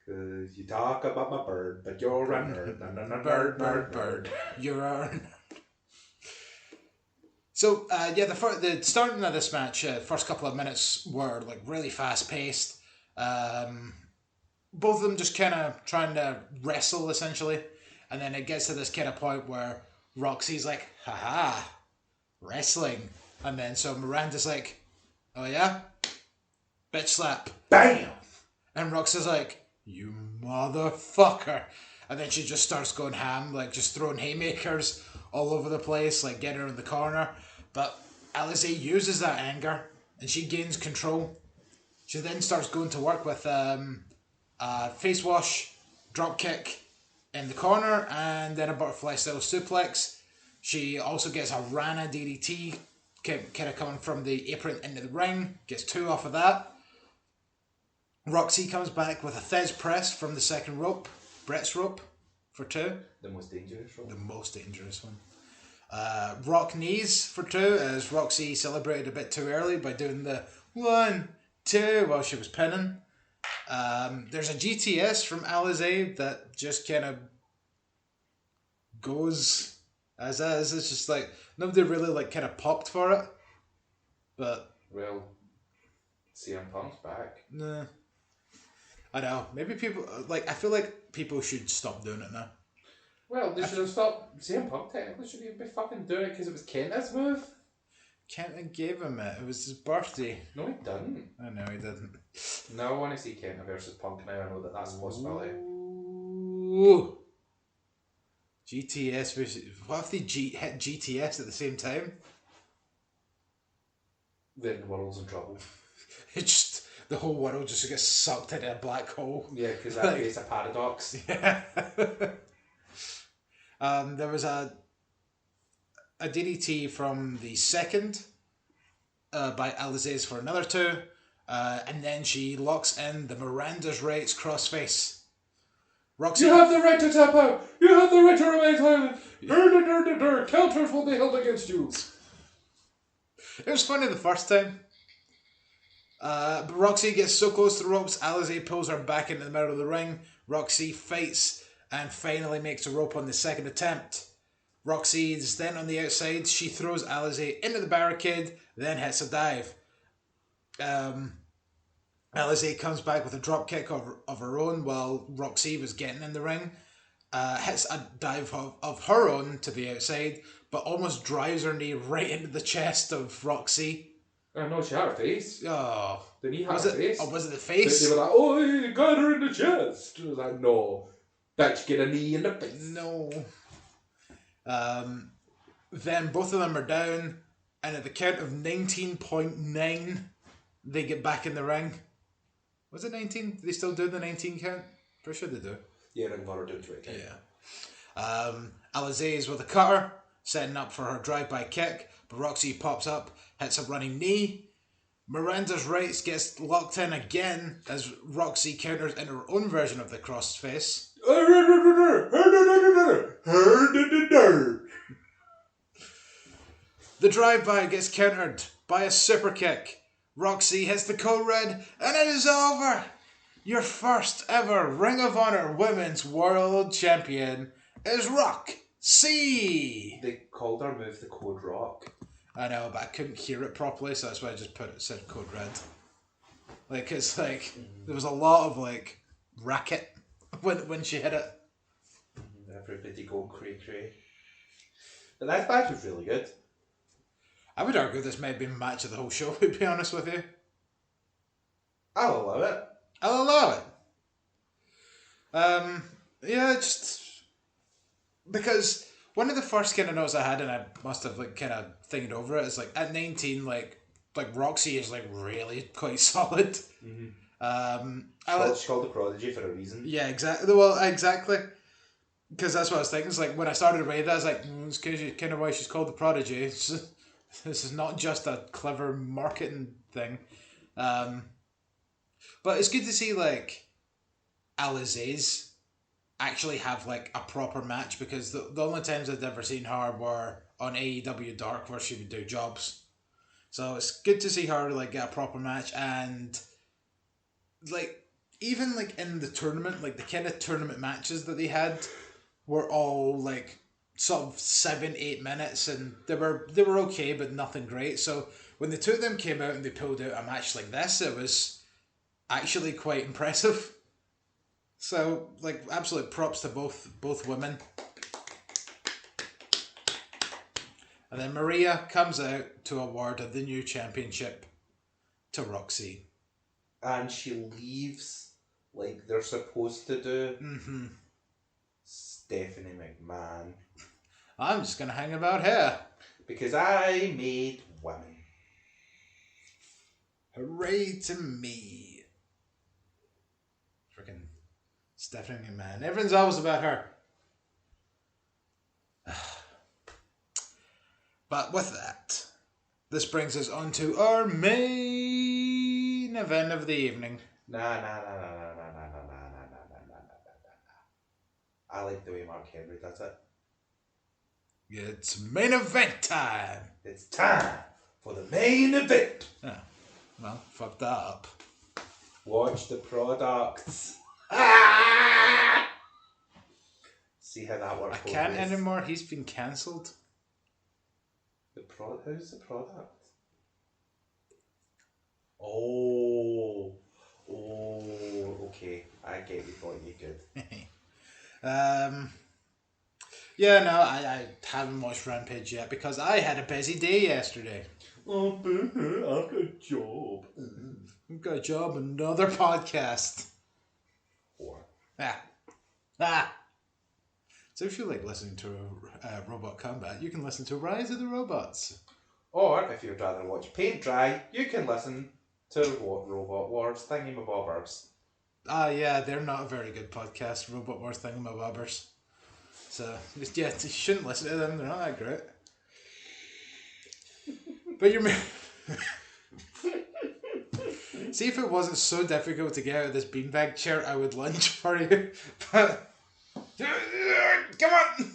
Cause you talk about my bird, but you're a nerd. Bird. You're a nerd. So, the starting of this match, first couple of minutes were like really fast paced. Both of them just kind of trying to wrestle essentially, and then it gets to this kind of point where Rok-C's like, haha, wrestling. And then so Miranda's like, oh yeah? Bitch slap. Bam! And Roxy's like, you motherfucker. And then she just starts going ham, like just throwing haymakers all over the place, like getting her in the corner. But Alize uses that anger and she gains control. She then starts going to work with face wash, drop kick in the corner, and then a butterfly style suplex. She also gets a Rana DDT, kind of coming from the apron into the ring, gets 2 off of that. Rok-C comes back with a Thez press from the second rope, Brett's rope, for 2. The most dangerous rope. The most dangerous one. Rock knees for 2, as Rok-C celebrated a bit too early by doing the 1, 2 while she was pinning. There's a GTS from Alize that just kind of goes as is. It's just like, nobody really like kind of popped for it. But... Well, CM Punk's back. Nah. I know. Maybe people... Like, I feel like people should stop doing it now. Well, they should have stopped. CM Punk technically should be fucking doing it because it was Kenta's move. Kenta gave him it. It was his birthday. No, he didn't. I know, he didn't. No, I want to see Kenta versus Punk now. I know that that's a possibility. Ooh. GTS versus... What if they hit GTS at the same time? Then the world's in trouble. It's just... The whole world just gets sucked into a black hole. Yeah, because that creates a paradox. Yeah. There was a DDT from the second by Alize for another 2. And then she locks in the Miranda's Rights crossface. Rok-C... You have the right to tap out! You have the right to remain silent! Counters will be held against you! It was funny the first time. But Rok-C gets so close to the ropes, Alize pulls her back into the middle of the ring. Rok-C fights and finally makes a rope on the second attempt. Rok-C is then on the outside. She throws Alize into the barricade, then hits a dive. Alize comes back with a drop kick of her own while Rok-C was getting in the ring. Hits a dive of her own to the outside, but almost drives her knee right into the chest of Rok-C. No, she had her face. Oh. The knee had her face. Oh, was it the face? They were like, oh, you got her in the chest. I was like, no. Bitch, get a knee in the face. No. Then both of them are down, and at the count of 19.9, they get back in the ring. Was it 19? Do they still do the 19 count? Pretty sure they do. Yeah, Ring of Honor do it right. Yeah. Alize is with a cutter, setting up for her drive-by kick, but Rok-C pops up, hits a running knee. Miranda's Rights gets locked in again as Rok-C counters in her own version of the crossface. The drive-by gets countered by a super kick. Rok-C hits the code red, and it is over! Your first ever Ring of Honor Women's World Champion is Rok-C! They called our move the Code Rock. I know, but I couldn't hear it properly, so that's why I just said code red. Like, it's like, there was a lot of, like, racket when she hit it. Everybody going cray-cray. But that match was really good. I would argue this might have been match of the whole show, to be honest with you. I'll allow it. I'll allow it. Yeah, just... Because one of the first kind of notes I had, and I must have, like, kind of thinking over it, is, like, at 19, like Rok-C is, like, really quite solid. Mm-hmm. She's called the Prodigy for a reason. Yeah, exactly. Well, exactly. Because that's what I was thinking. It's like, when I started to read that, I was like, it's kind of why she's called the Prodigy. This is not just a clever marketing thing. But it's good to see, like, Alize's actually have, like, a proper match, because the only times I'd ever seen her were on AEW Dark, where she would do jobs. So it's good to see her, like, get a proper match, and, like, even, like, in the tournament, like, the kind of tournament matches that they had were all, like, sort of 7-8 minutes, and they were okay, but nothing great. So when the two of them came out and they pulled out a match like this, it was actually quite impressive. So, like, absolute props to both women. And then Maria comes out to award the new championship to Rok-C. And she leaves like they're supposed to do. Mm-hmm. Stephanie McMahon. I'm just going to hang about here. Because I made women. Hooray to me. Freaking Stephanie McMahon. Everyone's always about her. But with that, this brings us on to our main event of the evening. Nah. I like the way Mark Henry does it. It's main event time. It's time for the main event. Oh, well, fuck that up. Watch the products. See how that works. I can't anymore. He's been cancelled. How's the product? Oh, okay. I get you. Thought you could. Yeah, no, I haven't watched Rampage yet because I had a busy day yesterday. Oh, I've got a job. I've got a job and another podcast. Or So if you like listening to Robot Combat, you can listen to Rise of the Robots. Or if you'd rather watch paint dry, you can listen to Robot Wars Thingamabobbers. Yeah, they're not a very good podcast, Robot Wars Thingamabobbers. So, yeah, you shouldn't listen to them, they're not that great. But you're... See, if it wasn't so difficult to get out of this beanbag chair, I would lunge for you. But... Come on!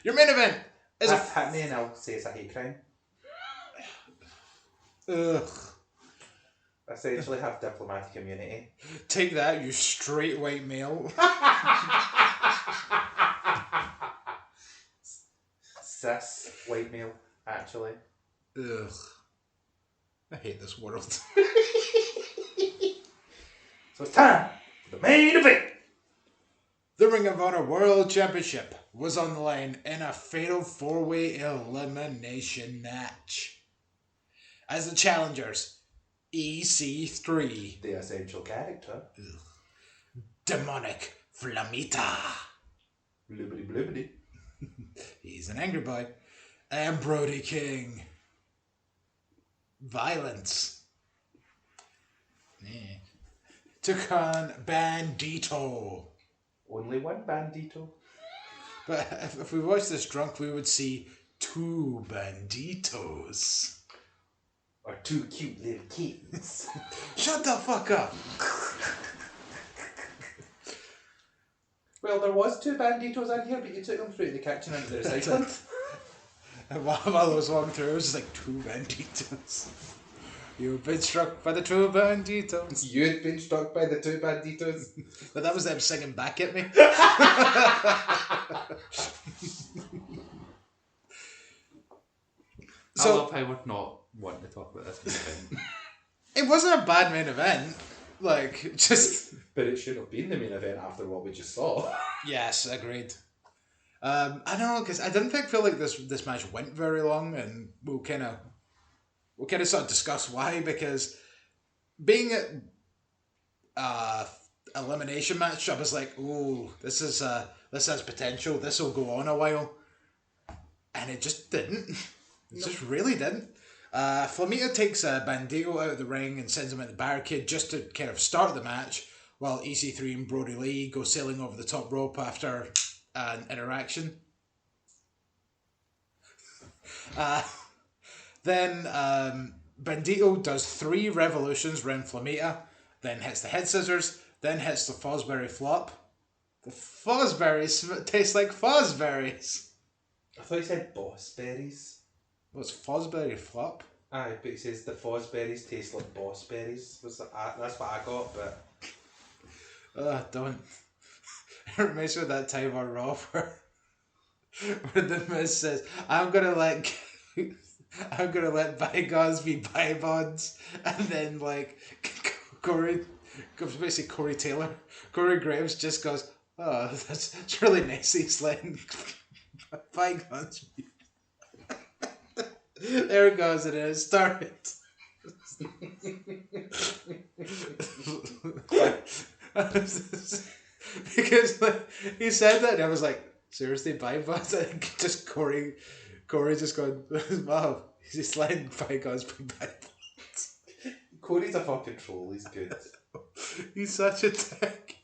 Your main event is Hit me and I'll say it's a hate crime. Ugh. Essentially have diplomatic immunity. Take that, you straight white male. Cis white male, actually. Ugh. I hate this world. So it's time for the main event. The Ring of Honor World Championship was on the line in a fatal 4-way elimination match. As the challengers, EC3, The essential character. Demonic Flemita, Blibbity blibbity. he's an angry boy, and Brodie King, Violence, took on Bandido. Only one Bandido. But if we watched this drunk, we would see 2 Banditos. Or 2 cute little kittens. Shut the fuck up. Well, there was 2 Banditos in here, but you took them through the kitchen into the recycling. And while I was walking through, it was just like 2 Banditos. You've been struck by the 2 Banditos. You had been struck by the 2 Banditos. But that was them singing back at me. I love how we're not wanting to talk about this main event. It wasn't a bad main event. Like, just... But it should have been the main event after what we just saw. Yes, agreed. I know, because I didn't feel like this match went very long, and we'll kind of sort of discuss why, because being a elimination match, I was like, oh, this has potential, this will go on a while. And it just didn't. It just really didn't. Flemita takes Bandido out of the ring and sends him at the barricade just to kind of start the match, while EC3 and Brodie Lee go sailing over the top rope after an interaction. Then Bandido does 3 revolutions round Flemita, then hits the head scissors, then hits the Fosbury flop. The Fosberries taste like Fosberries. I thought he said boss berries. What's Fosbury flop? Aye, but he says the Fosberries taste like boss berries. That's what I got, but... Don't. It reminds me of that time on Raw where the Miz says, I'm gonna let bygones be bygones, and then like Corey Taylor, Corey Graves just goes, oh, that's really nice. He's letting bygones be. There it goes, it is. Start it. Because like, he said that and I was like, seriously, bypass? Just Corey just going, wow, he's just letting bygones be bypass. Corey's a fucking troll, he's good. He's such a dick.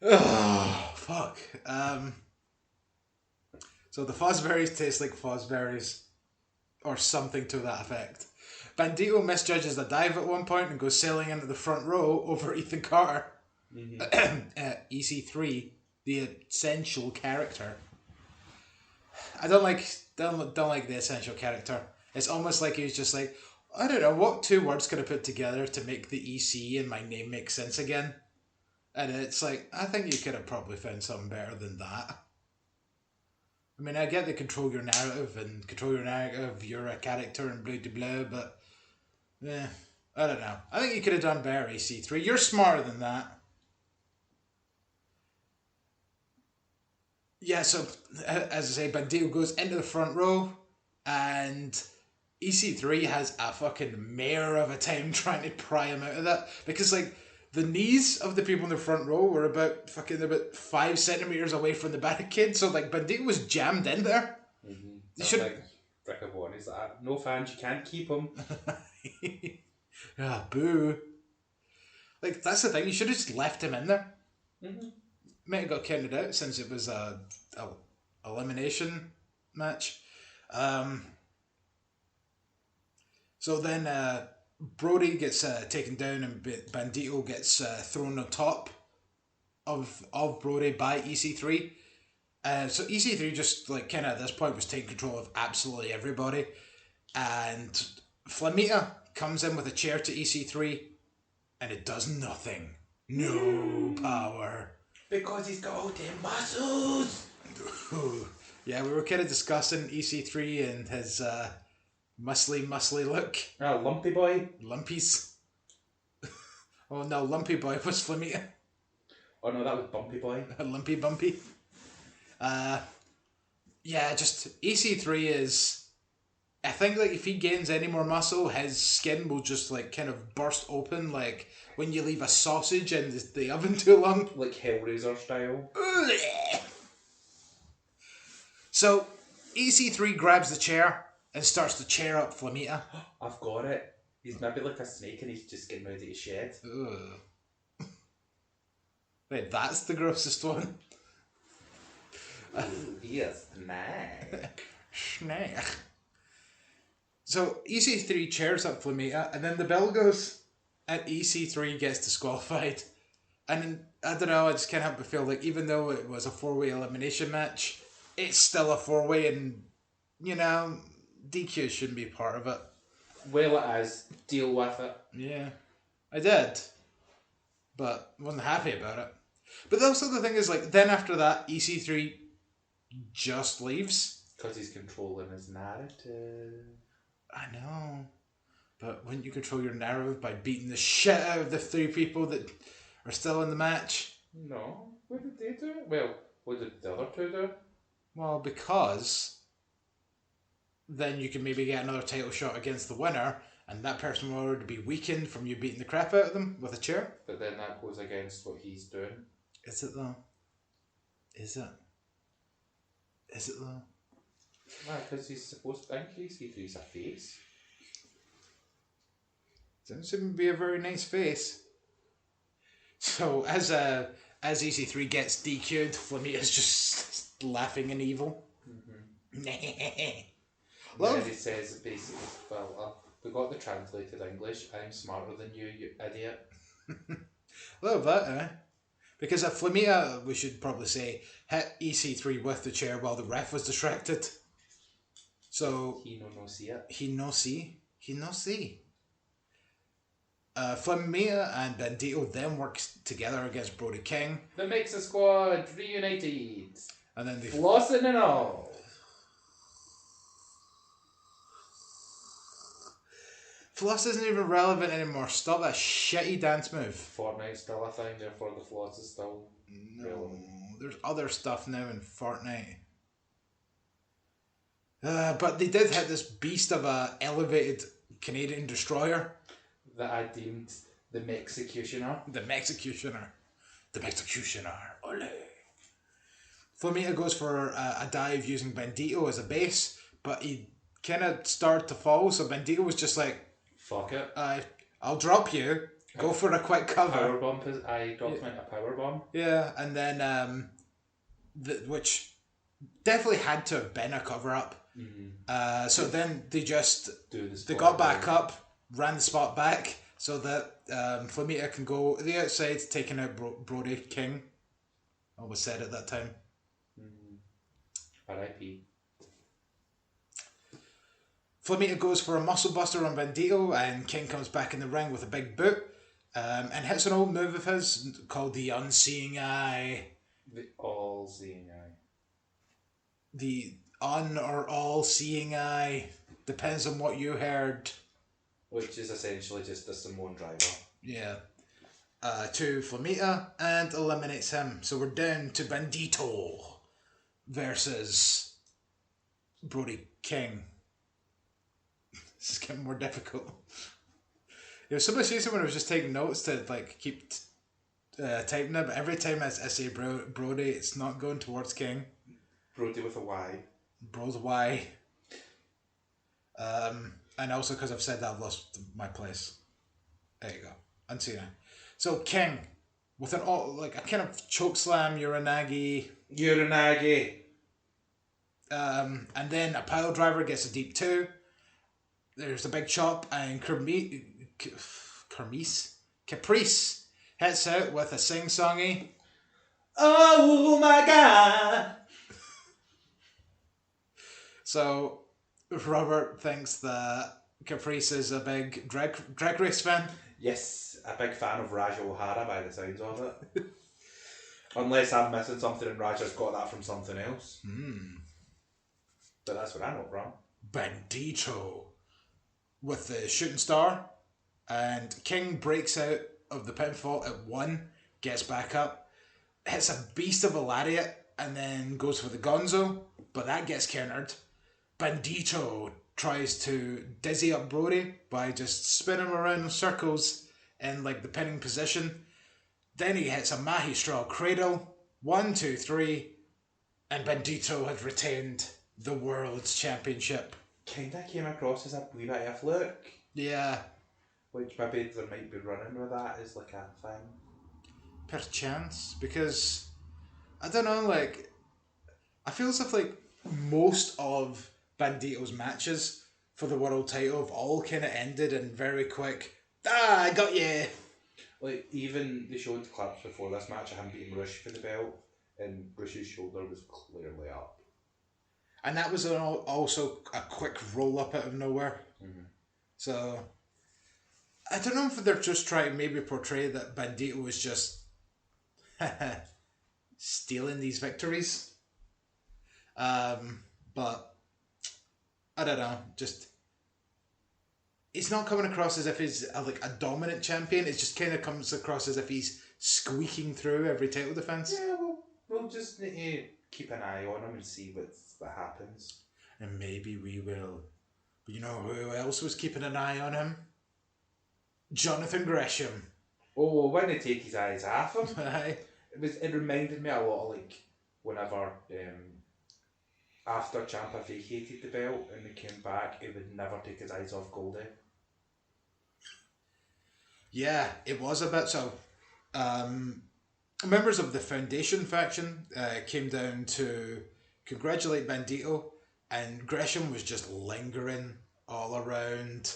Oh, fuck. So the Fosberries taste like Fosberries. Or something to that effect. Bandido misjudges a dive at one point and goes sailing into the front row over Ethan Carter. EC3, the essential character. I don't like the essential character. It's almost like he was just like, I don't know, what two words could I put together to make the EC and my name make sense again? And it's like, I think you could have probably found something better than that. I mean, I get the control your narrative, you're a character and blah blah blah, but I don't know. I think you could have done better, EC3. You're smarter than that. Yeah, so as I say, Bandido goes into the front row and EC3 has a fucking mare of a time trying to pry him out of that. Because, like, the knees of the people in the front row were about 5 centimetres away from the barricade, so, like, Bandido was jammed in there. You should... like, Rick of One, he's like, no fans, you can't keep him. Ah, boo. Like, that's the thing, you should have just left him in there. Might have got counted out since it was a elimination match. So then Brodie gets taken down and Bandido gets thrown on top of Brodie by EC3. So EC3 just like kind of at this point was taking control of absolutely everybody. And Flemita comes in with a chair to EC3 and it does nothing. No power. Because he's got all them muscles. Yeah, we were kind of discussing EC3 and his muscly look. Lumpy boy. Lumpies. Oh no, Lumpy boy was Flemita. Oh no, that was Bumpy boy. Lumpy Bumpy. Yeah, just EC3 is... I think like if he gains any more muscle, his skin will just like kind of burst open like when you leave a sausage in the oven too long. Like Hellraiser style. So EC3 grabs the chair and starts to chair up Flemita. I've got it. He's maybe like a snake and he's just getting ready to shed. Ugh. Wait, that's the grossest one? He is snake. Snake. So EC3 chairs up Flemita and then the bell goes and EC3 gets disqualified. And I don't know, I just can't help but feel like even though it was a 4-way elimination match, it's still a 4-way and, you know, DQ shouldn't be part of it. Well, it is. Deal with it. Yeah, I did. But wasn't happy about it. But also the thing is, like, then after that, EC3 just leaves. Because he's controlling his narrative. I know. But wouldn't you control your narrative by beating the shit out of the 3 people that are still in the match? No. What did they do? Well, what did the other 2 do? Well, because then you can maybe get another title shot against the winner, and that person will already be weakened from you beating the crap out of them with a chair. But then that goes against what he's doing. Is it though? Is it? Is it though? Because he's supposed to think he's a face. Doesn't seem to be a very nice face. So as EC3 gets DQ'd, Flemita's just laughing in evil. Then he says basically, well, we got the translated English. I'm smarter than you, you idiot. A little bit, eh? Because Flemita, we should probably say, hit EC3 with the chair while the ref was distracted. So he no see it. He no see. Flemita and Bandido then works together against Brodie King. The Mexa squad reunited. And then they flossing and all. Floss isn't even relevant anymore. Stop that shitty dance move. Fortnite's still a thing, therefore the floss is still relevant. There's other stuff now in Fortnite. But they did hit this beast of a elevated Canadian destroyer. That I deemed the Mexicutioner. The Mexicutioner. The Mexicutioner. Ole. Flemita goes for a dive using Bandido as a base, but he kind of started to fall, so Bandido was just like, fuck it. I'll drop you. Go for a quick cover. Powerbomb. I dropped him into a powerbomb. Yeah, and then which definitely had to have been a cover up. Mm-hmm. So then they got back up, ran the spot back, so that Flemita can go the outside, taking out Brodie King. Always said at that time. R.I.P. Flemita goes for a muscle buster on Bandido, and King comes back in the ring with a big boot, and hits an old move of his called the Unseeing Eye. The All-Seeing Eye. The or all-seeing eye. Depends on what you heard. Which is essentially just a Samoan driver. Yeah. To Flemita, and eliminates him. So we're down to Bandido versus Brodie King. This is getting more difficult. It was so much easier when I was just taking notes to keep typing it, but every time I say Brodie, it's not going towards King. Brodie with a Y. Bro's Y. And also because I've said that I've lost my place. There you go. Unseen. So King with a kind of choke slam, Uranagi. And then a pile driver gets a deep 2. There's a big chop, and Caprice hits out with a sing-songy. Oh my God! So Robert thinks that Caprice is a big drag race fan. Yes, a big fan of Raja O'Hara by the sounds of it. Unless I'm missing something and Raja's got that from something else. But that's what I know from. Bandido with the shooting star, and King breaks out of the pinfall at 1, gets back up, hits a beast of a lariat, and then goes for the gonzo, but that gets countered. Bandido tries to dizzy up Brodie by just spinning him around in circles in the pinning position. Then he hits a Mahi straw cradle. 1, 2, 3, and Bandido had retained the World's Championship. Kinda came across as a wee bit of a fluke. Yeah. Which maybe there might be running with that as a thing. Perchance, because I don't know, I feel as if most of Bandido's matches for the world title have all kind of ended in very quick, I got you. Even they showed clips before this match of him beating Rush for the belt, and Rush's shoulder was clearly up. And that was also a quick roll up out of nowhere. Mm-hmm. So I don't know if they're just trying to maybe portray that Bandido was just stealing these victories. But I don't know, just it's not coming across as if he's a dominant champion. It just kind of comes across as if he's squeaking through every title defense. Yeah, we'll just need to keep an eye on him and see what happens. And maybe we will. But you know who else was keeping an eye on him? Jonathan Gresham. Oh, when they take his eyes off him, Aye. it reminded me a lot of whenever after Ciampa vacated the belt and he came back, he would never take his eyes off Goldie. Yeah, it was a bit so. Members of the Foundation faction came down to congratulate Bandido, and Gresham was just lingering all around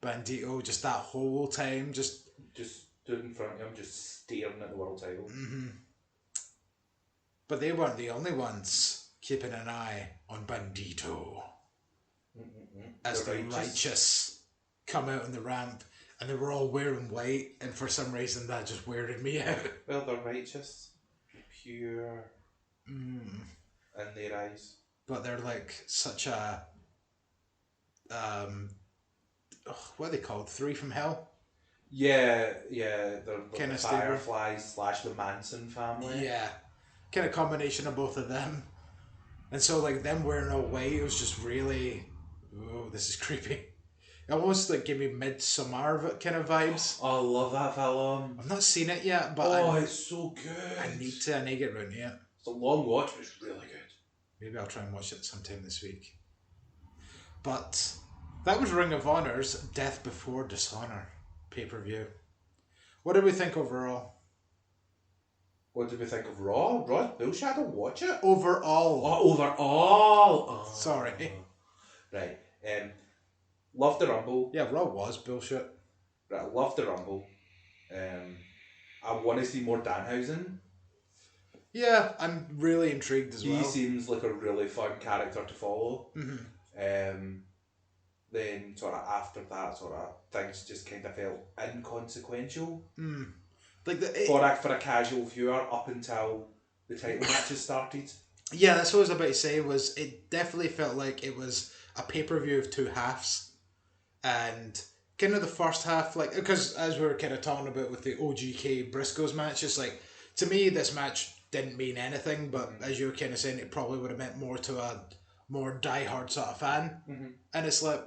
Bandido just that whole time, just stood in front of him, just staring at the world title. Mm-hmm. But they weren't the only ones keeping an eye on Bandido. As the righteous come out on the ramp, and they were all wearing white, and for some reason that just weirded me out. Well, they're righteous, pure in their eyes. But they're such a what are they called? 3 from Hell? Yeah, they're Kinda the Fireflies / the Manson family. Yeah, kind of combination of both of them. And so, like, them wearing all white, it was just really... Oh, this is creepy. It almost, like, gave me Midsommar kind of vibes. Oh, I love that film. I've not seen it yet, but it's so good. I need to get around to it. It's a long watch, but it's really good. Maybe I'll try and watch it sometime this week. But that was Ring of Honor's Death Before Dishonor pay-per-view. What did we think overall? What did we think of Raw? Raw's bullshit, I don't watch it. Overall. Oh, overall. Oh. Sorry. Right. Loved the Rumble. Yeah, Raw was bullshit. Right, I loved the Rumble. I want to see more Danhausen. Yeah, I'm really intrigued as well. He seems like a really fun character to follow. Mm-hmm. Then sort of after that, sort of things just kind of felt inconsequential. Like for a casual viewer up until the title matches started. Yeah, that's what I was about to say. Was it definitely felt like it was a pay-per-view of two halves, and kind of the first half, like, because as we were kind of talking about with the OGK Briscoes match, it's like, to me this match didn't mean anything, but as you were kind of saying, it probably would have meant more to a more diehard sort of fan. And it's like,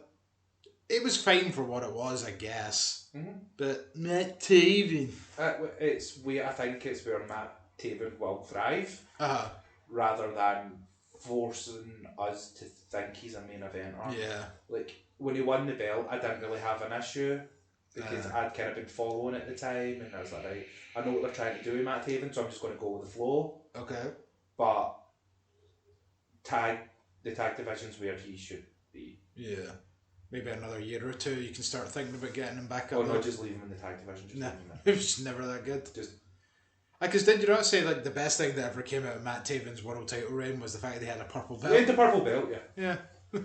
it was fine for what it was, I guess. But Matt Taven. I think it's where Matt Taven will thrive, rather than forcing us to think he's a main eventer. Yeah. Like, when he won the belt, I didn't really have an issue, because I'd kind of been following at the time, and I was like, right, I know what they're trying to do with Matt Taven, so I'm just going to go with the flow. Okay. But the tag division's where he should be. Yeah. Maybe another year or two, you can start thinking about getting him back up. Oh, no, just leave him in the tag division. Just leave him there. It was never that good. Because did you not say, like, the best thing that ever came out of Matt Taven's world title reign was the fact that he had a purple belt? He had the purple belt, yeah. Yeah.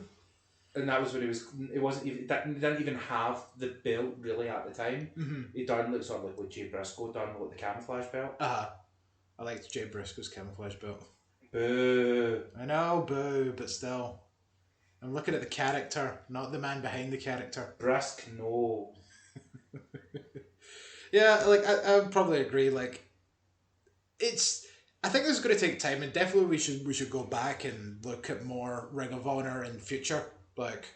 And that was when he wasn't even, he didn't even have the belt really at the time. He done like sort of like what Jay Briscoe done with the camouflage belt. I liked Jay Briscoe's camouflage belt. Boo. I know, boo, but still. I'm looking at the character, not the man behind the character. Brisk, no. Yeah, like, I would probably agree, like, I think this is going to take time, and definitely we should go back and look at more Ring of Honor in future, like,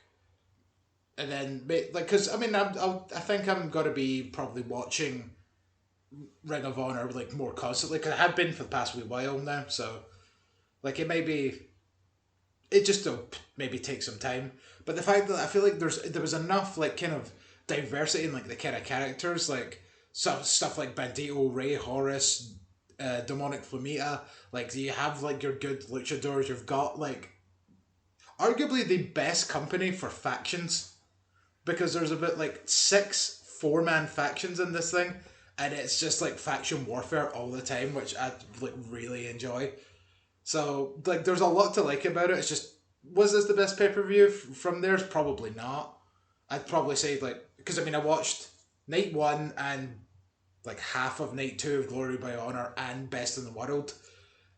and then, like, because, I mean, I think I'm going to be probably watching Ring of Honor, like, more constantly, because I have been for the past wee while now, so, like, it just will maybe take some time, but the fact that I feel like there was enough, like, kind of diversity in, like, the kind of characters, like, some stuff like Bandido, Ray, Horace, Demonic Flemita, like, you have, like, your good luchadors, you've got, like, arguably the best company for factions, because there's about, like, 6 4-man factions in this thing, and it's just, like, faction warfare all the time, which I, like, really enjoy. So, like, there's a lot to like about it. It's just, was this the best pay-per-view from theirs? Probably not. I'd probably say, like, because, I mean, I watched Night 1 and, like, half of Night 2 of Glory by Honor and Best in the World.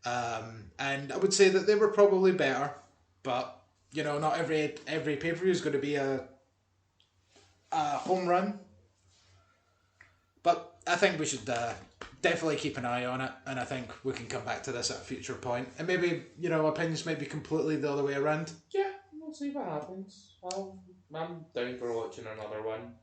And I would say that they were probably better, but, you know, not every pay-per-view is going to be a home run. But I think we should definitely keep an eye on it, and I think we can come back to this at a future point. And maybe, you know, opinions might be completely the other way around. Yeah, we'll see what happens. I'm down for watching another one.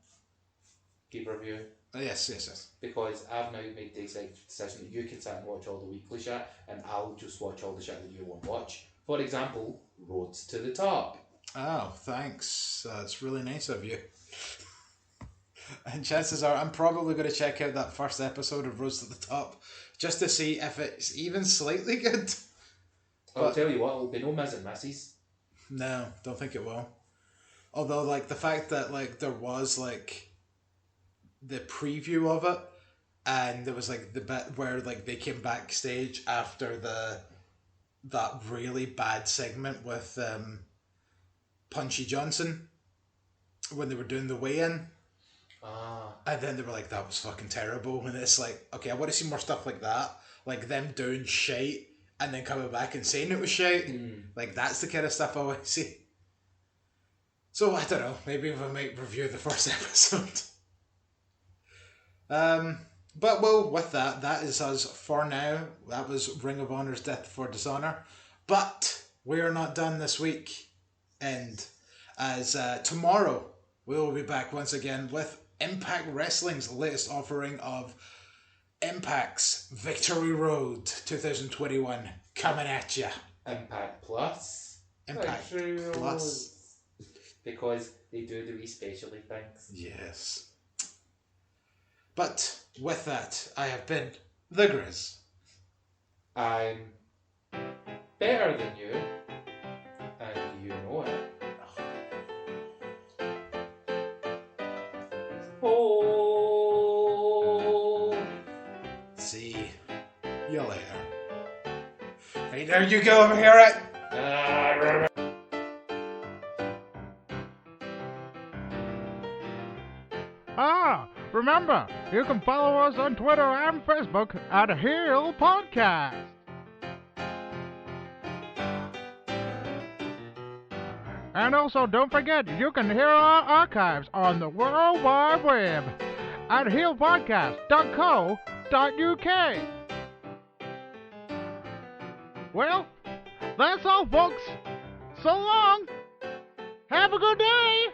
Keep review. Yes. Because I've now made the executive decision that you can sit and watch all the weekly shit, and I'll just watch all the shit that you won't watch. For example, Roads to the Top. Oh, thanks. It's really nice of you. And chances are I'm probably going to check out that first episode of Roads to the Top just to see if it's even slightly good. I'll tell you what, it'll be no Miz and Misses. No, don't think it will. Although, like, the fact that, like, there was, like, the preview of it, and there was, like, the bit where, like, they came backstage after that really bad segment with Punchy Johnson when they were doing the weigh-in. And then they were like, that was fucking terrible. And it's like, okay, I want to see more stuff like that. Like them doing shite and then coming back and saying it was shite. Like, that's the kind of stuff I want to see. So, I don't know. Maybe we might review the first episode. But, well, with that is us for now. That was Ring of Honor's Death Before Dishonor. But we are not done this week. And as tomorrow, we will be back once again with Impact Wrestling's latest offering of Impact's Victory Road 2021 coming at ya. Impact Plus. Impact Victory Plus. Road. Because they do the wee specially things. Yes. But with that, I have been the Grizz. I'm better than you, and you know it. Oh. See you later. Right, there you go over here at... Remember, you can follow us on Twitter and Facebook at Heel Podcast. And also, don't forget, you can hear our archives on the World Wide Web at heelpodcast.co.uk. Well, that's all, folks. So long. Have a good day.